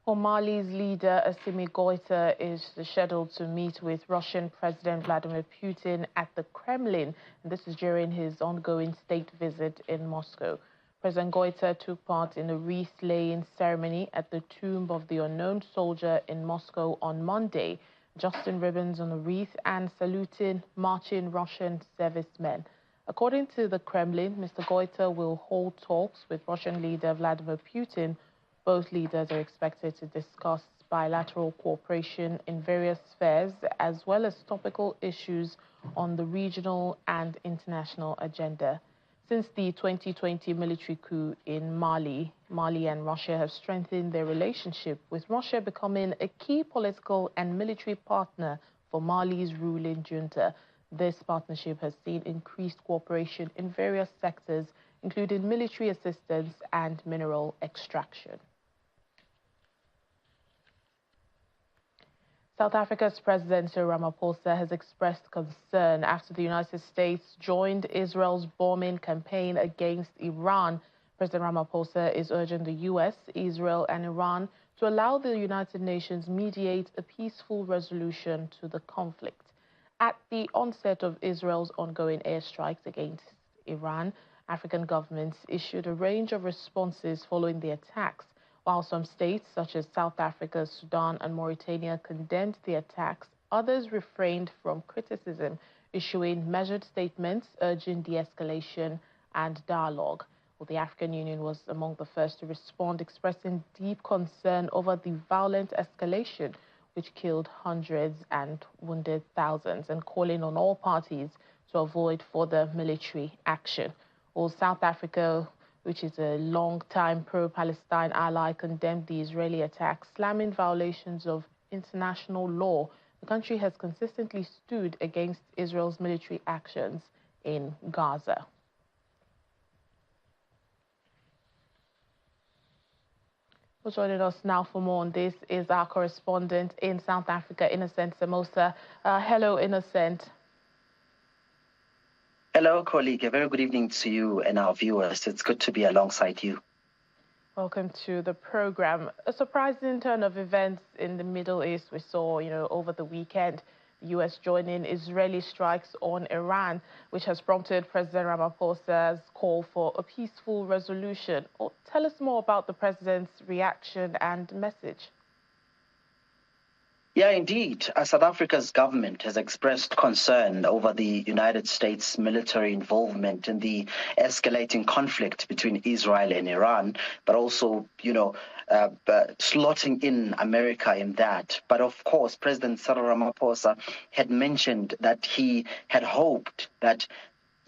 Mali's leader, Assimi Goïta, is scheduled to meet with Russian President Vladimir Putin at the Kremlin. This is during his ongoing state visit in Moscow. President Goïta took part in a wreath-laying ceremony at the tomb of the unknown soldier in Moscow on Monday, adjusting ribbons on a wreath and saluting marching Russian servicemen. According to the Kremlin, Mr. Goïta will hold talks with Russian leader Vladimir Putin. Both leaders are expected to discuss bilateral cooperation in various spheres, as well as topical issues on the regional and international agenda. Since the 2020 military coup in Mali and Russia have strengthened their relationship, with Russia becoming a key political and military partner for Mali's ruling junta. This partnership has seen increased cooperation in various sectors, including military assistance and mineral extraction. South Africa's President Cyril Ramaphosa has expressed concern after the United States joined Israel's bombing campaign against Iran. President Ramaphosa is urging the U.S., Israel and Iran to allow the United Nations mediate a peaceful resolution to the conflict. At the onset of Israel's ongoing airstrikes against Iran, African governments issued a range of responses following the attacks. While some states, such as South Africa, Sudan and Mauritania, condemned the attacks, others refrained from criticism, issuing measured statements urging de-escalation and dialogue. Well, the African Union was among the first to respond, expressing deep concern over the violent escalation, which killed hundreds and wounded thousands, and calling on all parties to avoid further military action. Well, South Africa, which is a long-time pro-Palestine ally, condemned the Israeli attacks, slamming violations of international law. The country has consistently stood against Israel's military actions in Gaza. Well, joining us now for more on this is our correspondent in South Africa, Innocent Samosa. Hello, Innocent. Hello, colleague. A very good evening to you and our viewers. It's good to be alongside you. Welcome to the program. A surprising turn of events in the Middle East we saw, over the weekend. The U.S. joining Israeli strikes on Iran, which has prompted President Ramaphosa's call for a peaceful resolution. Tell us more about the president's reaction and message. Yeah, indeed. South Africa's government has expressed concern over the United States military involvement in the escalating conflict between Israel and Iran, but also, slotting in America in that. But of course, President Cyril Ramaphosa had mentioned that he had hoped that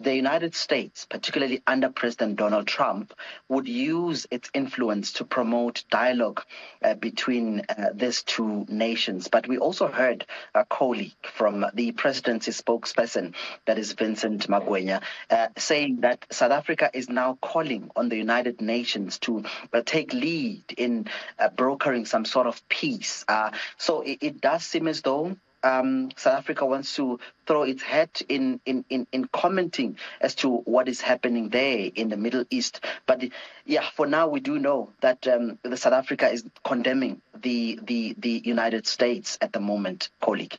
the United States, particularly under President Donald Trump, would use its influence to promote dialogue between these two nations. But we also heard a colleague from the presidency spokesperson, that is Vincent Magwenya, saying that South Africa is now calling on the United Nations to take lead in brokering some sort of peace. So it does seem as though South Africa wants to throw its hat in commenting as to what is happening there in the Middle East. But yeah, for now we do know that the South Africa is condemning the United States at the moment, colleague.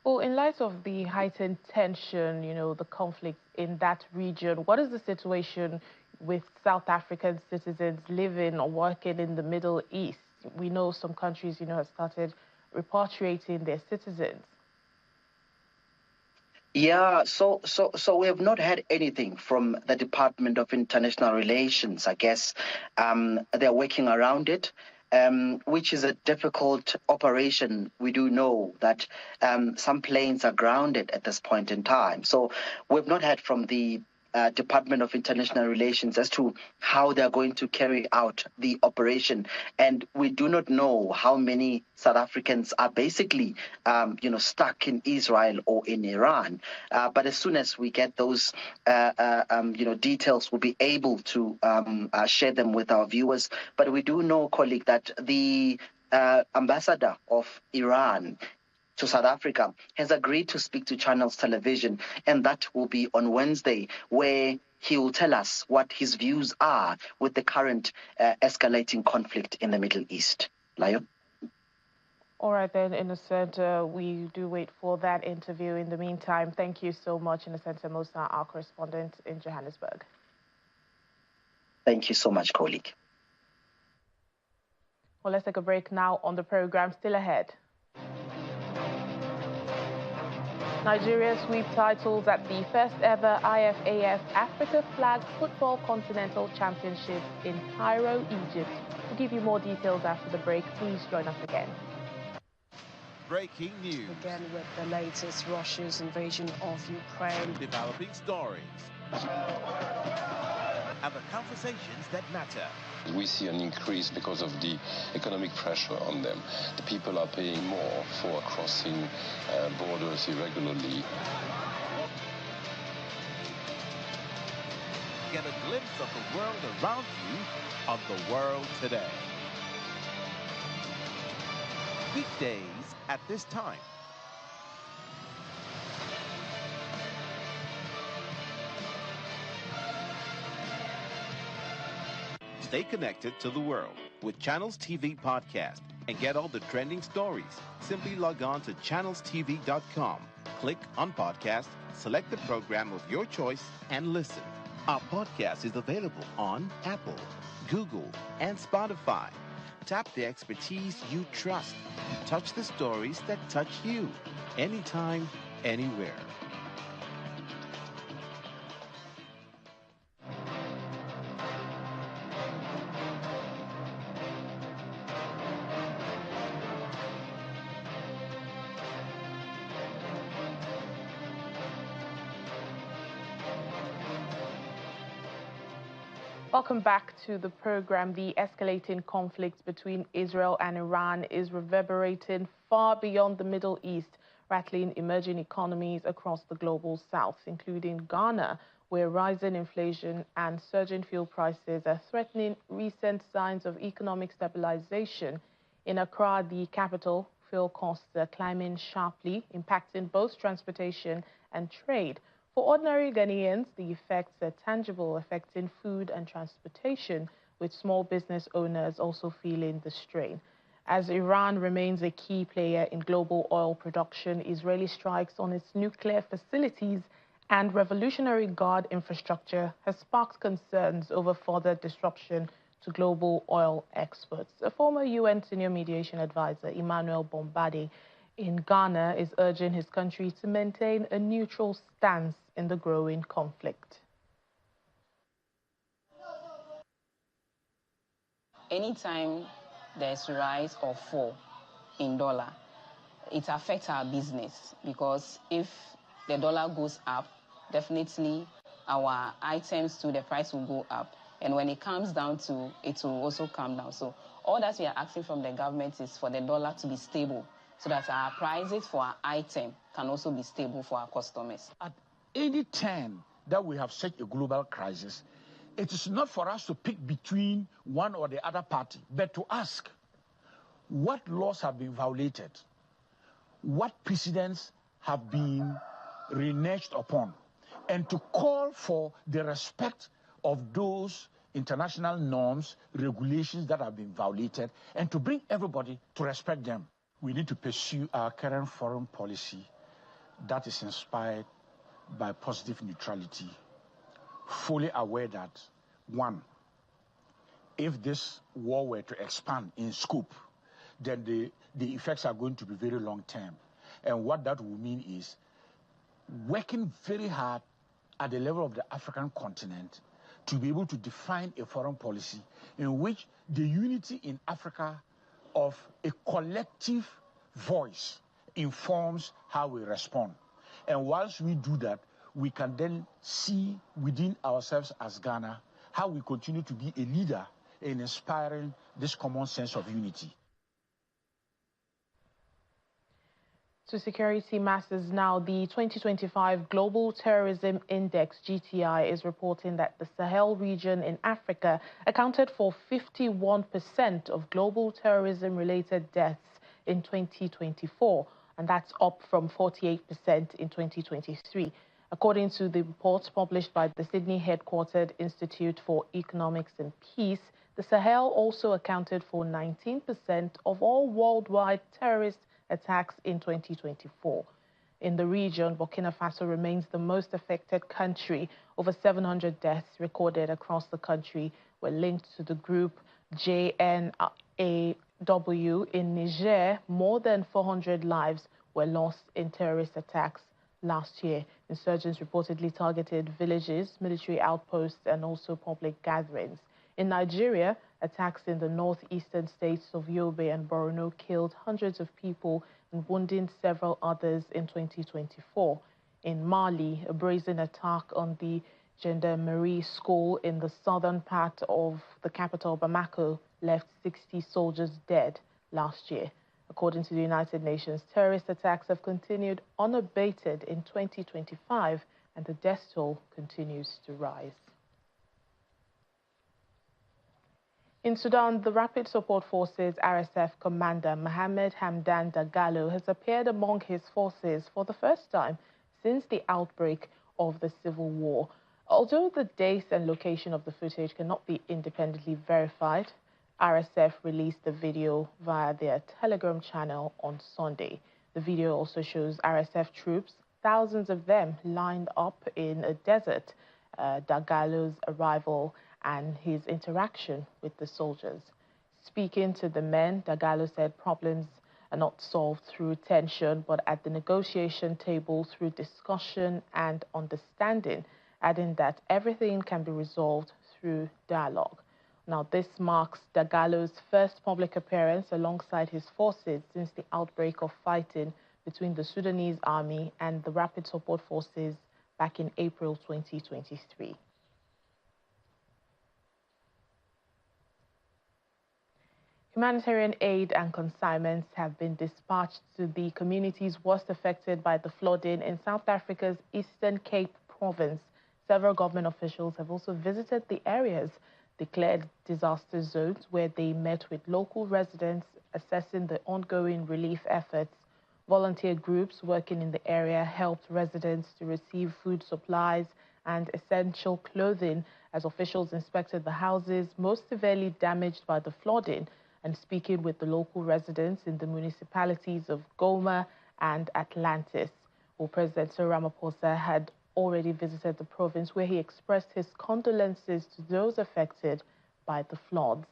Well, in light of the heightened tension, the conflict in that region, what is the situation with South African citizens living or working in the Middle East? We know some countries, have started repatriating their citizens. Yeah, so we have not had anything from the Department of International Relations. I guess they're working around it, which is a difficult operation. We do know that some planes are grounded at this point in time. So we've not heard from the Department of International Relations as to how they're going to carry out the operation, and we do not know how many South Africans are basically, stuck in Israel or in Iran. But as soon as we get those, details, we'll be able to share them with our viewers. But we do know, colleague, that the ambassador of Iran to South Africa has agreed to speak to Channels Television, and that will be on Wednesday, where he will tell us what his views are with the current escalating conflict in the Middle East. Layo? All right, then, Innocent, we do wait for that interview. In the meantime, thank you so much, Innocent Musa, our correspondent in Johannesburg. Thank you so much, colleague. Well, let's take a break now on the program. Still ahead. Nigeria sweep titles at the first ever IFAF Africa Flag Football Continental Championship in Cairo, Egypt. We'll give you more details after the break. Please join us again. Breaking news. Again with the latest Russia's invasion of Ukraine. Developing stories. And the conversations that matter. We see an increase because of the economic pressure on them. The people are paying more for crossing borders irregularly. Get a glimpse of the world around you on The World Today. Weekdays at this time. Stay connected to the world with Channels TV Podcast and get all the trending stories. Simply log on to channelstv.com. Click on podcast, select the program of your choice, and listen. Our podcast is available on Apple, Google, and Spotify. Tap the expertise you trust. Touch the stories that touch you. Anytime, anywhere. Welcome back to the program. The escalating conflict between Israel and Iran is reverberating far beyond the Middle East, rattling emerging economies across the global south, including Ghana, where rising inflation and surging fuel prices are threatening recent signs of economic stabilization. In Accra, the capital, fuel costs are climbing sharply, impacting both transportation and trade. For ordinary Ghanaians, the effects are tangible, affecting food and transportation, with small business owners also feeling the strain. As Iran remains a key player in global oil production, Israeli strikes on its nuclear facilities and Revolutionary Guard infrastructure has sparked concerns over further disruption to global oil exports. A former UN senior mediation advisor, Emmanuel Bombade, in Ghana, is urging his country to maintain a neutral stance in the growing conflict. Anytime there's rise or fall in dollar, it affects our business, because if the dollar goes up, definitely our items too, the price will go up. And when it comes down to, it will also come down. So all that we are asking from the government is for the dollar to be stable, so that our prices for our item can also be stable for our customers. At any time that we have such a global crisis, it is not for us to pick between one or the other party, but to ask what laws have been violated, what precedents have been reneged upon, and to call for the respect of those international norms, regulations that have been violated, and to bring everybody to respect them. We need to pursue our current foreign policy that is inspired by positive neutrality, fully aware that, one, if this war were to expand in scope, then the effects are going to be very long term. And what that will mean is working very hard at the level of the African continent to be able to define a foreign policy in which the unity in Africa of a collective voice informs how we respond. And once we do that, we can then see within ourselves as Ghana how we continue to be a leader in inspiring this common sense of unity. To security matters now, the 2025 Global Terrorism Index, GTI, is reporting that the Sahel region in Africa accounted for 51% of global terrorism-related deaths in 2024, and that's up from 48% in 2023. According to the report published by the Sydney-headquartered Institute for Economics and Peace, the Sahel also accounted for 19% of all worldwide terrorist attacks in 2024. In the region, Burkina Faso remains the most affected country. Over 700 deaths recorded across the country were linked to the group JNAW. In Niger, more than 400 lives were lost in terrorist attacks last year. Insurgents reportedly targeted villages, military outposts, and also public gatherings. In Nigeria, attacks in the northeastern states of Yobe and Borno killed hundreds of people and wounded several others in 2024. In Mali, a brazen attack on the Gendarmerie school in the southern part of the capital, Bamako, left 60 soldiers dead last year. According to the United Nations, terrorist attacks have continued unabated in 2025, and the death toll continues to rise. In Sudan, the Rapid Support Forces RSF commander Mohammed Hamdan Dagalo has appeared among his forces for the first time since the outbreak of the civil war. Although the date and location of the footage cannot be independently verified, RSF released the video via their Telegram channel on Sunday. The video also shows RSF troops, thousands of them, lined up in a desert. Dagalo's arrival and his interaction with the soldiers. Speaking to the men, Dagalo said problems are not solved through tension, but at the negotiation table through discussion and understanding, adding that everything can be resolved through dialogue. Now, this marks Dagalo's first public appearance alongside his forces since the outbreak of fighting between the Sudanese army and the Rapid Support Forces back in April 2023. Humanitarian aid and consignments have been dispatched to the communities worst affected by the flooding in South Africa's Eastern Cape province. Several government officials have also visited the areas declared disaster zones, where they met with local residents assessing the ongoing relief efforts. Volunteer groups working in the area helped residents to receive food supplies and essential clothing as officials inspected the houses most severely damaged by the flooding. And speaking with the local residents in the municipalities of Goma and Atlantis, President Cyril Ramaphosa had already visited the province, where he expressed his condolences to those affected by the floods.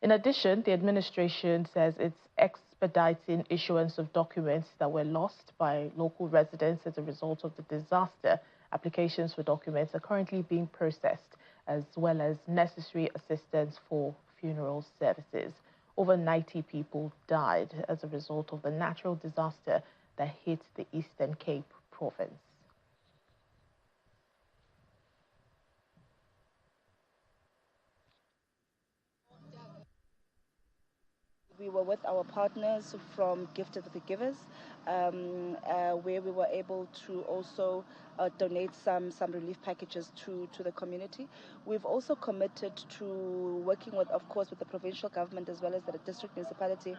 In addition, the administration says it's expediting issuance of documents that were lost by local residents as a result of the disaster. Applications for documents are currently being processed, as well as necessary assistance for funeral services. Over 90 people died as a result of the natural disaster that hit the Eastern Cape province. We were with our partners from Gifted the Givers, where we were able to also donate some relief packages to the community. We've also committed to working with, of course, with the provincial government as well as the district municipality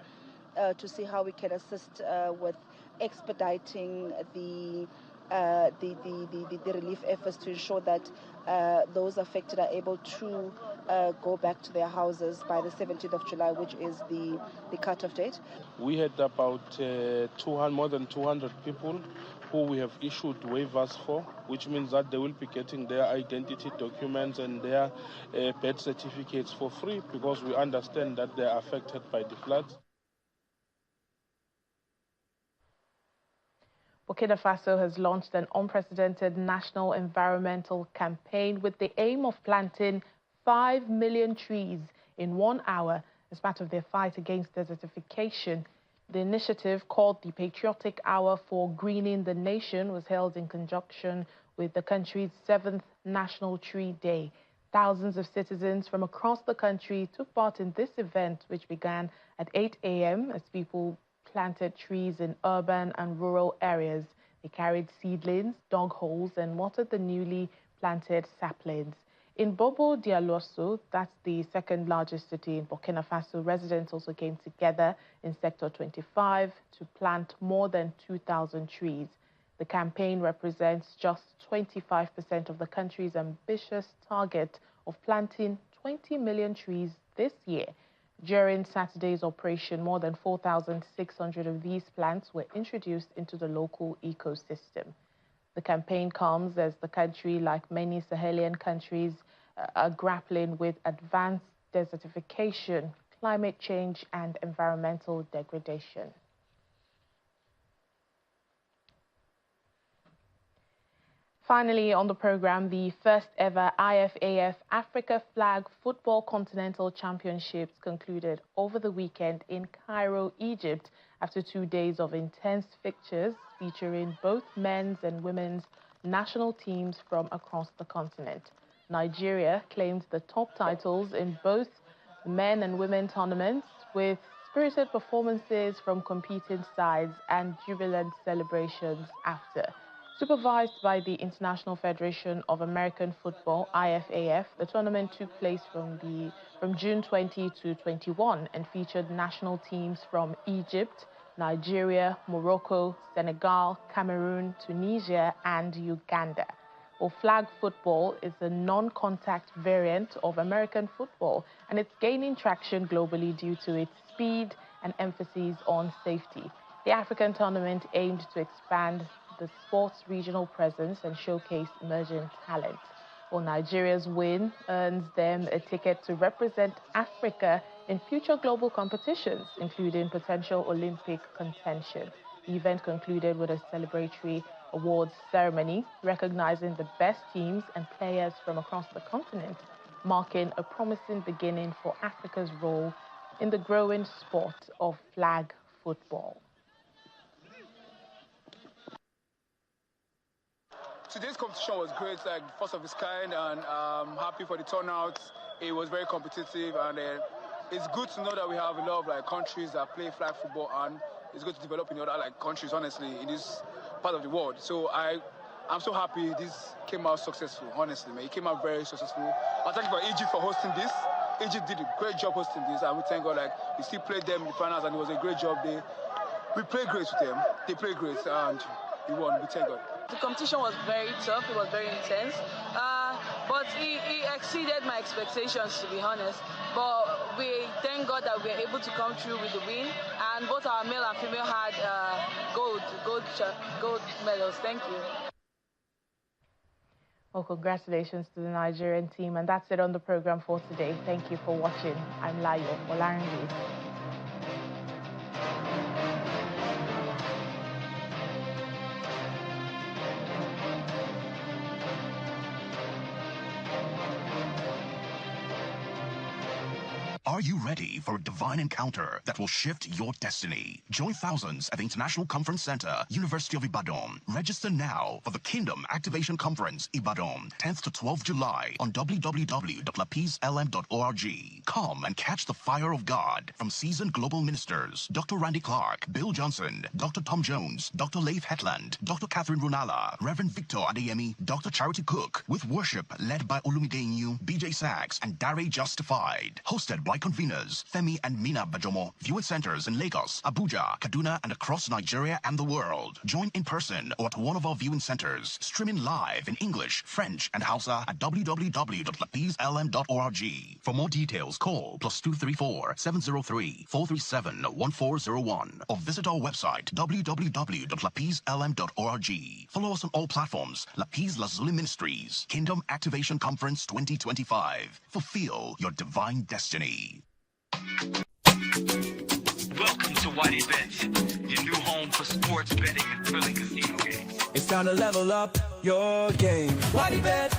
to see how we can assist with expediting the relief efforts to ensure that those affected are able to go back to their houses by the 17th of July, which is the cutoff date. We had about more than 200 people who we have issued waivers for, which means that they will be getting their identity documents and their birth certificates for free, because we understand that they are affected by the floods. Burkina Faso has launched an unprecedented national environmental campaign with the aim of planting 5 million trees in 1 hour as part of their fight against desertification. The initiative, called the Patriotic Hour for Greening the Nation, was held in conjunction with the country's 7th National Tree Day. Thousands of citizens from across the country took part in this event, which began at 8 a.m. as people planted trees in urban and rural areas. They carried seedlings, dug holes, and watered the newly planted saplings. In Bobo Dioulasso, that's the second largest city in Burkina Faso, residents also came together in Sector 25 to plant more than 2,000 trees. The campaign represents just 25% of the country's ambitious target of planting 20 million trees this year. During Saturday's operation, more than 4,600 of these plants were introduced into the local ecosystem. The campaign comes as the country, like many Sahelian countries, are grappling with advanced desertification, climate change, and environmental degradation. Finally, on the program, the first ever IFAF Africa Flag Football Continental Championships concluded over the weekend in Cairo, Egypt, after 2 days of intense fixtures featuring both men's and women's national teams from across the continent. Nigeria claimed the top titles in both men and women tournaments, with spirited performances from competing sides and jubilant celebrations after. Supervised by the International Federation of American Football, IFAF, the tournament took place from June 20 to 21 and featured national teams from Egypt, Nigeria, Morocco, Senegal, Cameroon, Tunisia, and Uganda. Flag football is a non-contact variant of American football, and it's gaining traction globally due to its speed and emphasis on safety. The African tournament aimed to expand the sport's regional presence and showcase emerging talent. Nigeria's win earns them a ticket to represent Africa in future global competitions, including potential Olympic contention. The event concluded with a celebratory awards ceremony recognizing the best teams and players from across the continent, marking a promising beginning for Africa's role in the growing sport of flag football. Today's competition was great, like first of its kind, and I'm happy for the turnout. It was very competitive, and it's good to know that we have a lot of countries that play flag football, and it's good to develop in other countries, honestly, in this part of the world. So I'm so happy this came out successful, honestly, man. It came out very successful. I thank you for Egypt for hosting this. Egypt did a great job hosting this, and we thank God, we still played them in the finals, and it was a great job. We played great with them. They played great, and we won. We thank God. The competition was very tough. It was very intense. But it exceeded my expectations, to be honest. But we thank God that we were able to come through with the win. And both our male and female had gold medals. Thank you. Well, congratulations to the Nigerian team. And that's it on the program for today. Thank you for watching. I'm Layo Olarengi. Are you ready for a divine encounter that will shift your destiny? Join thousands at the International Conference Center, University of Ibadan. Register now for the Kingdom Activation Conference, Ibadan, 10th to 12th July on www.lapislm.org. Come and catch the fire of God from seasoned global ministers, Dr. Randy Clark, Bill Johnson, Dr. Tom Jones, Dr. Leif Hetland, Dr. Catherine Runala, Reverend Victor Adeyemi, Dr. Charity Cook, with worship led by Olumide Inyu, BJ Sachs, and Dare Justified. Hosted by conveners Femi and Mina Bajomo. Viewing centers in Lagos, Abuja, Kaduna, and across Nigeria and the world. Join in person or at one of our viewing centers. Streaming live in English, French, and Hausa at www.lapislm.org. For more details, call +234 703 437 1401 or visit our website www.lapislm.org. Follow us on all platforms. Lapis Lazuli Ministries, Kingdom Activation Conference 2025. Fulfill your divine destiny. Welcome to White Events, your new home for for sports betting and thrilling casino games. It's time to level up your game. Why bet?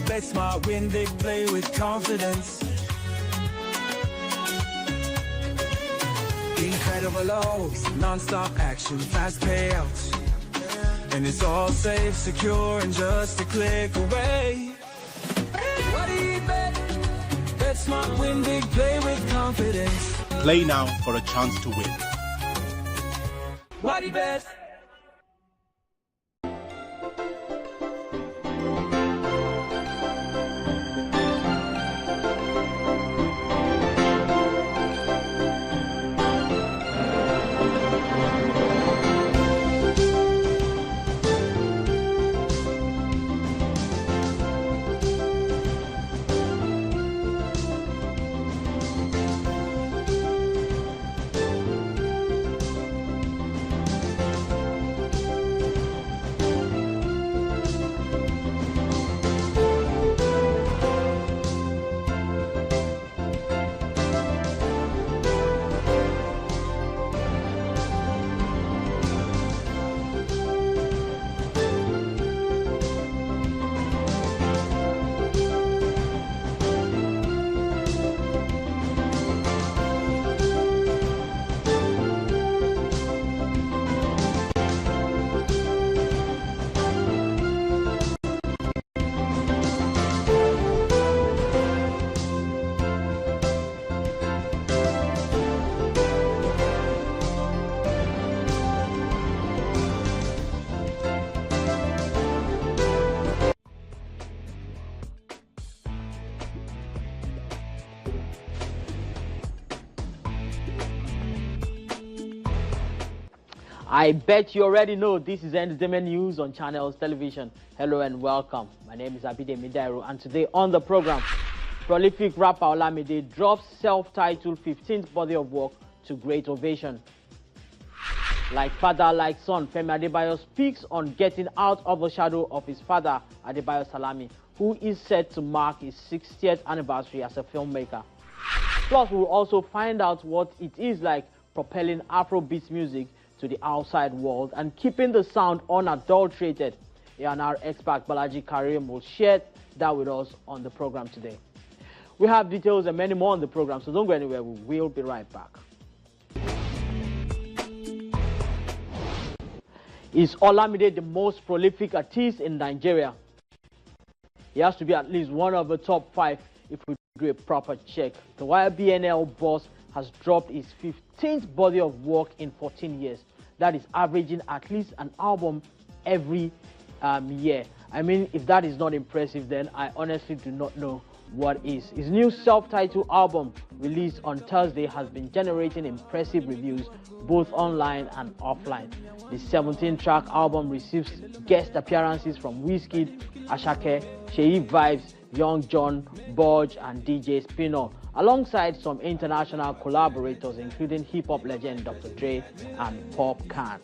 Bet smart, win big, play with confidence. Incredible odds, non-stop action, fast payouts. And it's all safe, secure, and just a click away. What do you bet? Bet smart, win big, play with confidence. Play now for a chance to win. What do you bet? I bet you already know this is entertainment news on Channels Television. Hello and welcome. My name is Abide Midairo, and today on the program, prolific rapper Olamide drops self-titled 15th body of work to great ovation. Like father, like son, Femi Adebayo speaks on getting out of the shadow of his father, Adebayo Salami, who is set to mark his 60th anniversary as a filmmaker. Plus, we'll also find out what it is like propelling Afrobeat music to the outside world and keeping the sound unadulterated. A&R expert Balaji Karim will share that with us on the program today. We have details and many more on the program, so don't go anywhere. We will be right back. Is Olamide the most prolific artist in Nigeria? He has to be at least one of the top 5 if we do a proper check. The YBNL boss has dropped his 15th body of work in 14 years. That is averaging at least an album every year. I mean, if that is not impressive, then I honestly do not know what is. His new self-titled album, released on Thursday, has been generating impressive reviews both online and offline. The 17-track album receives guest appearances from Wizkid, Ashake, Sheyi Vibes, Young John, Budge, and DJ Spino, alongside some international collaborators, including hip-hop legend Dr. Dre and Pop Can.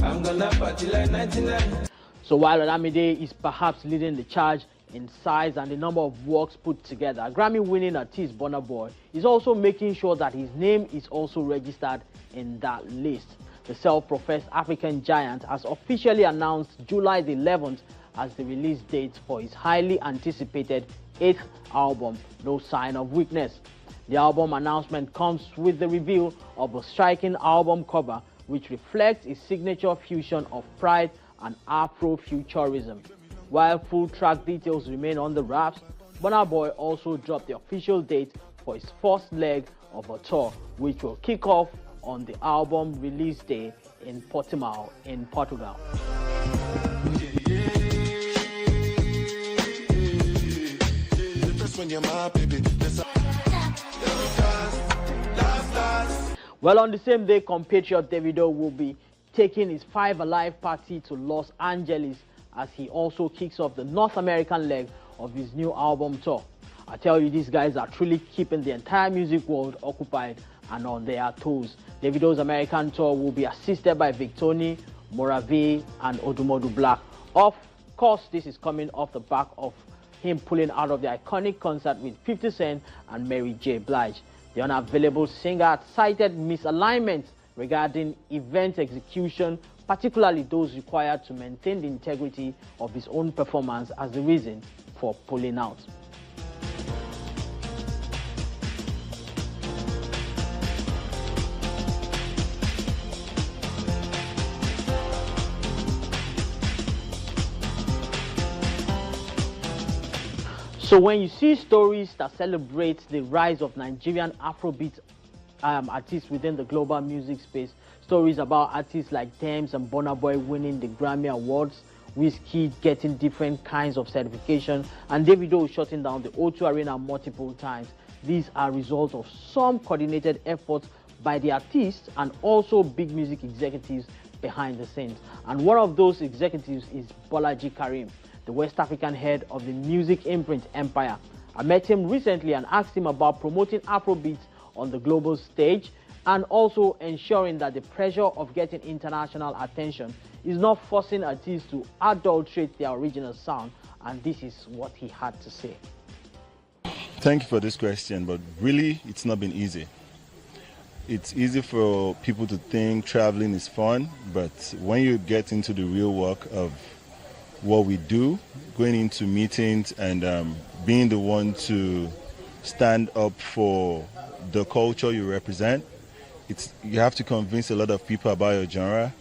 I'm gonna party like 99. So while Olamide is perhaps leading the charge in size and the number of works put together, Grammy-winning artist Burna Boy is also making sure that his name is also registered in that list. The self-professed African giant has officially announced July the 11th as the release date for his highly anticipated 8th album, No Sign of Weakness. The album announcement comes with the reveal of a striking album cover which reflects his signature fusion of pride and Afrofuturism. While full track details remain on the wraps, Burna Boy also dropped the official date for his first leg of a tour, which will kick off on the album release day in Portimao in Portugal. Well, on the same day, compatriot Davido will be taking his 5 Alive party to Los Angeles as he also kicks off the North American leg of his new album tour. I tell you, these guys are truly keeping the entire music world occupied and on their toes. Davido's American tour will be assisted by Victoni, Morave, and Odumodu Black. Of course, this is coming off the back of him pulling out of the iconic concert with 50 Cent and Mary J. Blige. The unavailable singer cited misalignments regarding event execution, particularly those required to maintain the integrity of his own performance, as the reason for pulling out. So when you see stories that celebrate the rise of Nigerian Afrobeat artists within the global music space, stories about artists like Tems and Burna Boy winning the Grammy Awards, Wizkid getting different kinds of certification, and Davido shutting down the O2 Arena multiple times, these are results of some coordinated efforts by the artists and also big music executives behind the scenes. And one of those executives is Bolaji Karim, the West African head of the music imprint Empire. I met him recently and asked him about promoting Afrobeats on the global stage and also ensuring that the pressure of getting international attention is not forcing artists to adulterate their original sound. And this is what he had to say. Thank you for this question, but really it's not been easy. It's easy for people to think traveling is fun, but when you get into the real work of what we do, going into meetings and being the one to stand up for the culture you represent, you have to convince a lot of people about your genre.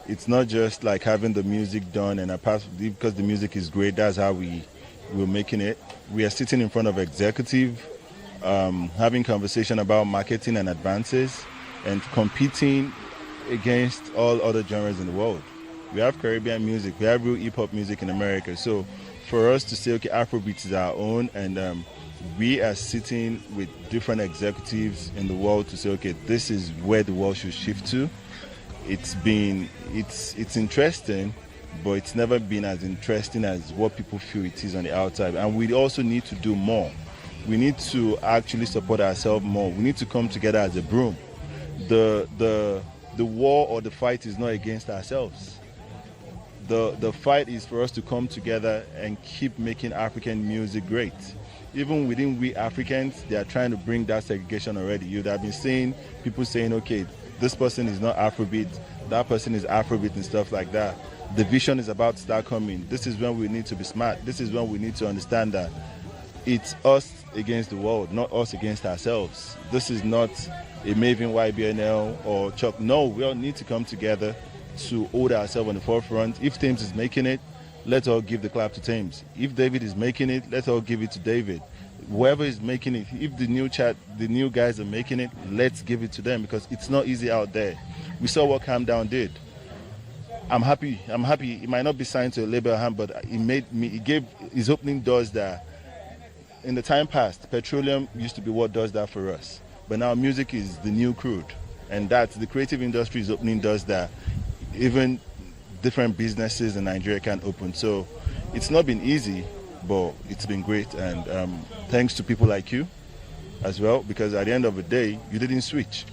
It's not just like having the music done and because the music is great, that's how we're making it. We are sitting in front of executive, having conversation about marketing and advances and competing against all other genres in the world. We have Caribbean music, we have real hip-hop music in America. So for us to say, okay, Afrobeat is our own, and we are sitting with different executives in the world to say, okay, this is where the world should shift to. It's interesting, but it's never been as interesting as what people feel it is on the outside. And we also need to do more. We need to actually support ourselves more. We need to come together as a broom. The war or the fight is not against ourselves. The fight is for us to come together and keep making African music great. Even within we Africans, they are trying to bring that segregation already. You'd have been seeing people saying, okay, this person is not Afrobeat, that person is Afrobeat and stuff like that. The vision is about to start coming. This is when we need to be smart. This is when we need to understand that it's us against the world, not us against ourselves. This is not a Maven YBNL or Chuck. No, we all need to come together to hold ourselves on the forefront. If Thames is making it, let's all give the clap to Thames. If David is making it, let's all give it to David. Whoever is making it, if the new guys are making it, let's give it to them, because it's not easy out there. We saw what Calm Down did. I'm happy. It might not be signed to a label hand, but it gave his opening doors that in the time past, petroleum used to be what does that for us. But now music is the new crude. And that's the creative industry is opening doors that even different businesses in Nigeria can open. So it's not been easy, but it's been great. And thanks to people like you as well, because at the end of the day, you didn't switch.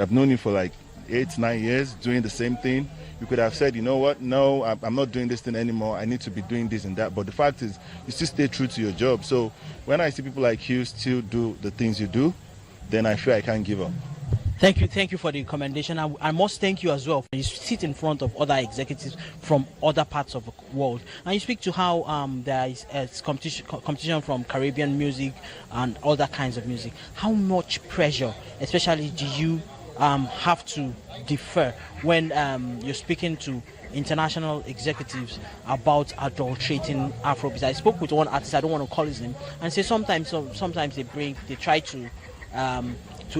I've known you for like 8-9 years doing the same thing. You could have said, you know what, no, I'm not doing this thing anymore. I need to be doing this and that. But the fact is, you still stay true to your job. So when I see people like you still do the things you do, then I feel I can't give up. Thank you for the commendation. I must thank you as well. You sit in front of other executives from other parts of the world, and you speak to how there is competition from Caribbean music and other kinds of music. How much pressure, especially, do you have to defer when you're speaking to international executives about adulterating Afrobeat? I spoke with one artist, I don't want to call his name, and say sometimes they try to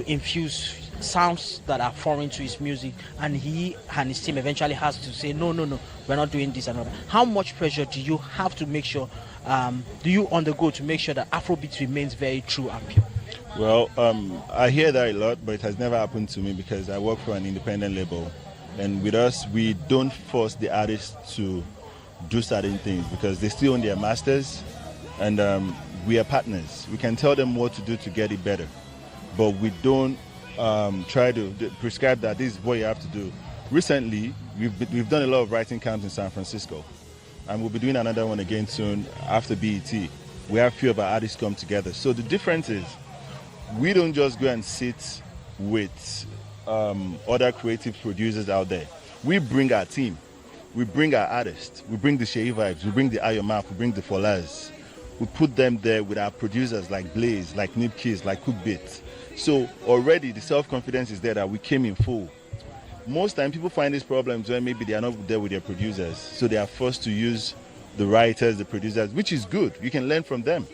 infuse sounds that are foreign to his music, and he and his team eventually has to say no, we're not doing this and that. How much pressure do you have to make sure, do you undergo to make sure that Afrobeat remains very true and pure? Well, I hear that a lot, but it has never happened to me because I work for an independent label, and with us we don't force the artists to do certain things because they still own their masters, and we are partners. We can tell them what to do to get it better, but we don't try to prescribe that this is what you have to do. Recently, we've done a lot of writing camps in San Francisco, and we'll be doing another one again soon after BET. We have a few of our artists come together. So the difference is we don't just go and sit with other creative producers out there. We bring our team, we bring our artists, we bring the Shei Vibes, we bring the Ayomap, we bring the Folaz. We put them there with our producers like Blaze, like Nip Keys, like Cookbit. So already the self-confidence is there that we came in full. Most time people find these problems when maybe they are not there with their producers. So they are forced to use the writers, the producers, which is good. You can learn from them.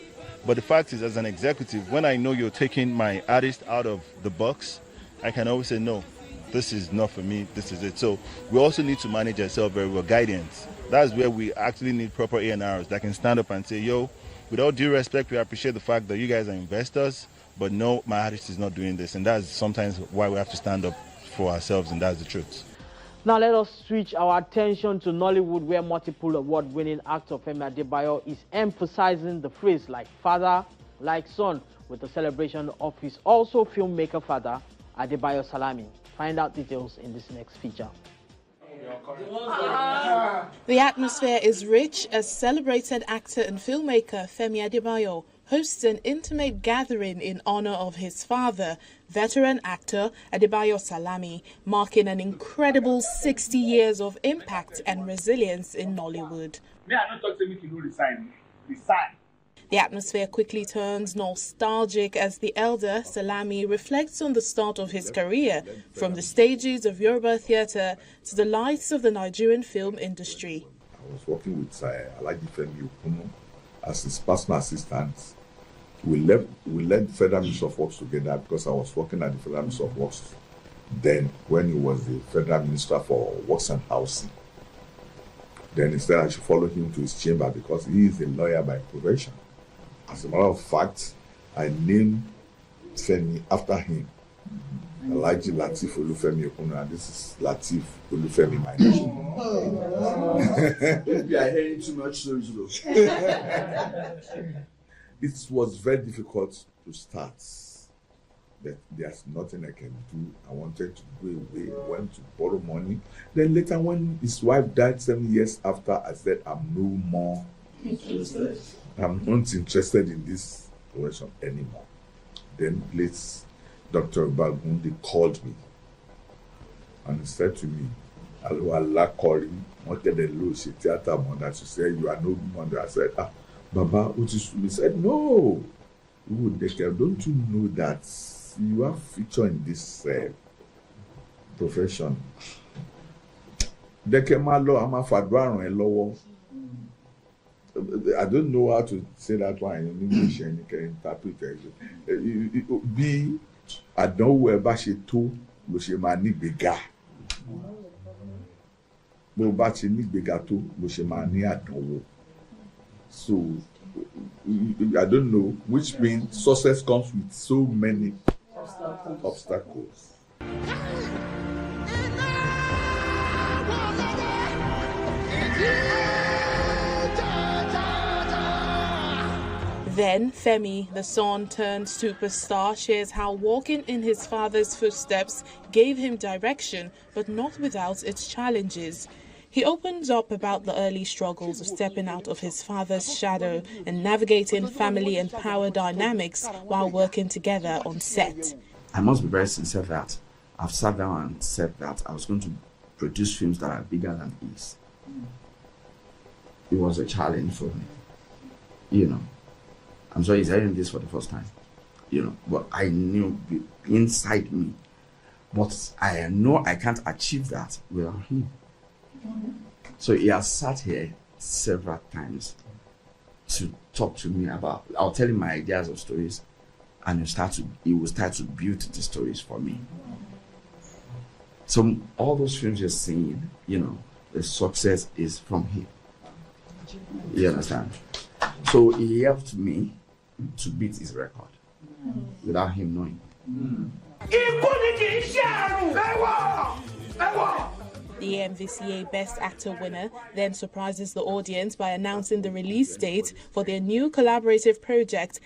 But the fact is, as an executive, when I know you're taking my artist out of the box, I can always say, no, this is not for me, this is it. So we also need to manage ourselves very well, guidance. That's where we actually need proper A&Rs that can stand up and say, yo, with all due respect, we appreciate the fact that you guys are investors, but no, my artist is not doing this. And that's sometimes why we have to stand up for ourselves, and that's the truth. Now let us switch our attention to Nollywood, where multiple award-winning actor Femi Adebayo is emphasizing the phrase like father, like son, with the celebration of his also filmmaker father, Adebayo Salami. Find out details in this next feature. The atmosphere is rich as celebrated actor and filmmaker Femi Adebayo hosts an intimate gathering in honor of his father, veteran actor Adebayo Salami, marking an incredible 60 years of impact and resilience in Nollywood. The atmosphere quickly turns nostalgic as the elder Salami reflects on the start of his career, from the stages of Yoruba theatre to the lights of the Nigerian film industry. I was working with Alhaji Femi Okuno as his personal assistant. We led the Federal Ministry of Works together because I was working at the Federal Ministry of Works then when he was the Federal Minister for Works and Housing. Then instead I should follow him to his chamber because he is a lawyer by profession. As a matter of fact, I named Femi after him. Alhaji Latif Olufemi Okuno, and this is Latif Olufemi, my name. Maybe I heard too much stories though. It was very difficult to start, but there's nothing I can do. I wanted to go away, went to borrow money. Then later when his wife died 7 years after, I said, I'm no more interested. I'm not interested in this profession anymore. Then late Dr. Bagundi called me and he said to me, Allah Kori, wanted a low theater mother. She said, you are no mother. I said, Baba, he said, no. Don't you know that you have future in this profession? I don't know how to say that one in English and you can interpret it. Be I don't know where she to Lushimani bega. Bo bachi ni bega to Lushimani adonwo. So I don't know, which means success comes with so many obstacles. Then Femi, the son turned superstar, shares how walking in his father's footsteps gave him direction, but not without its challenges. He opens up about the early struggles of stepping out of his father's shadow and navigating family and power dynamics while working together on set. I must be very sincere that I've sat down and said that I was going to produce films that are bigger than his. It was a challenge for me, you know. I'm sorry he's hearing this for the first time, you know, but I knew inside me, but I know I can't achieve that without him. So he has sat here several times to talk to me about, I'll tell him my ideas of stories and he will start to build the stories for me. So all those films you're seeing, you know, the success is from him. You understand? So he helped me to beat his record without him knowing. The MVCA Best Actor winner then surprises the audience by announcing the release date for their new collaborative project,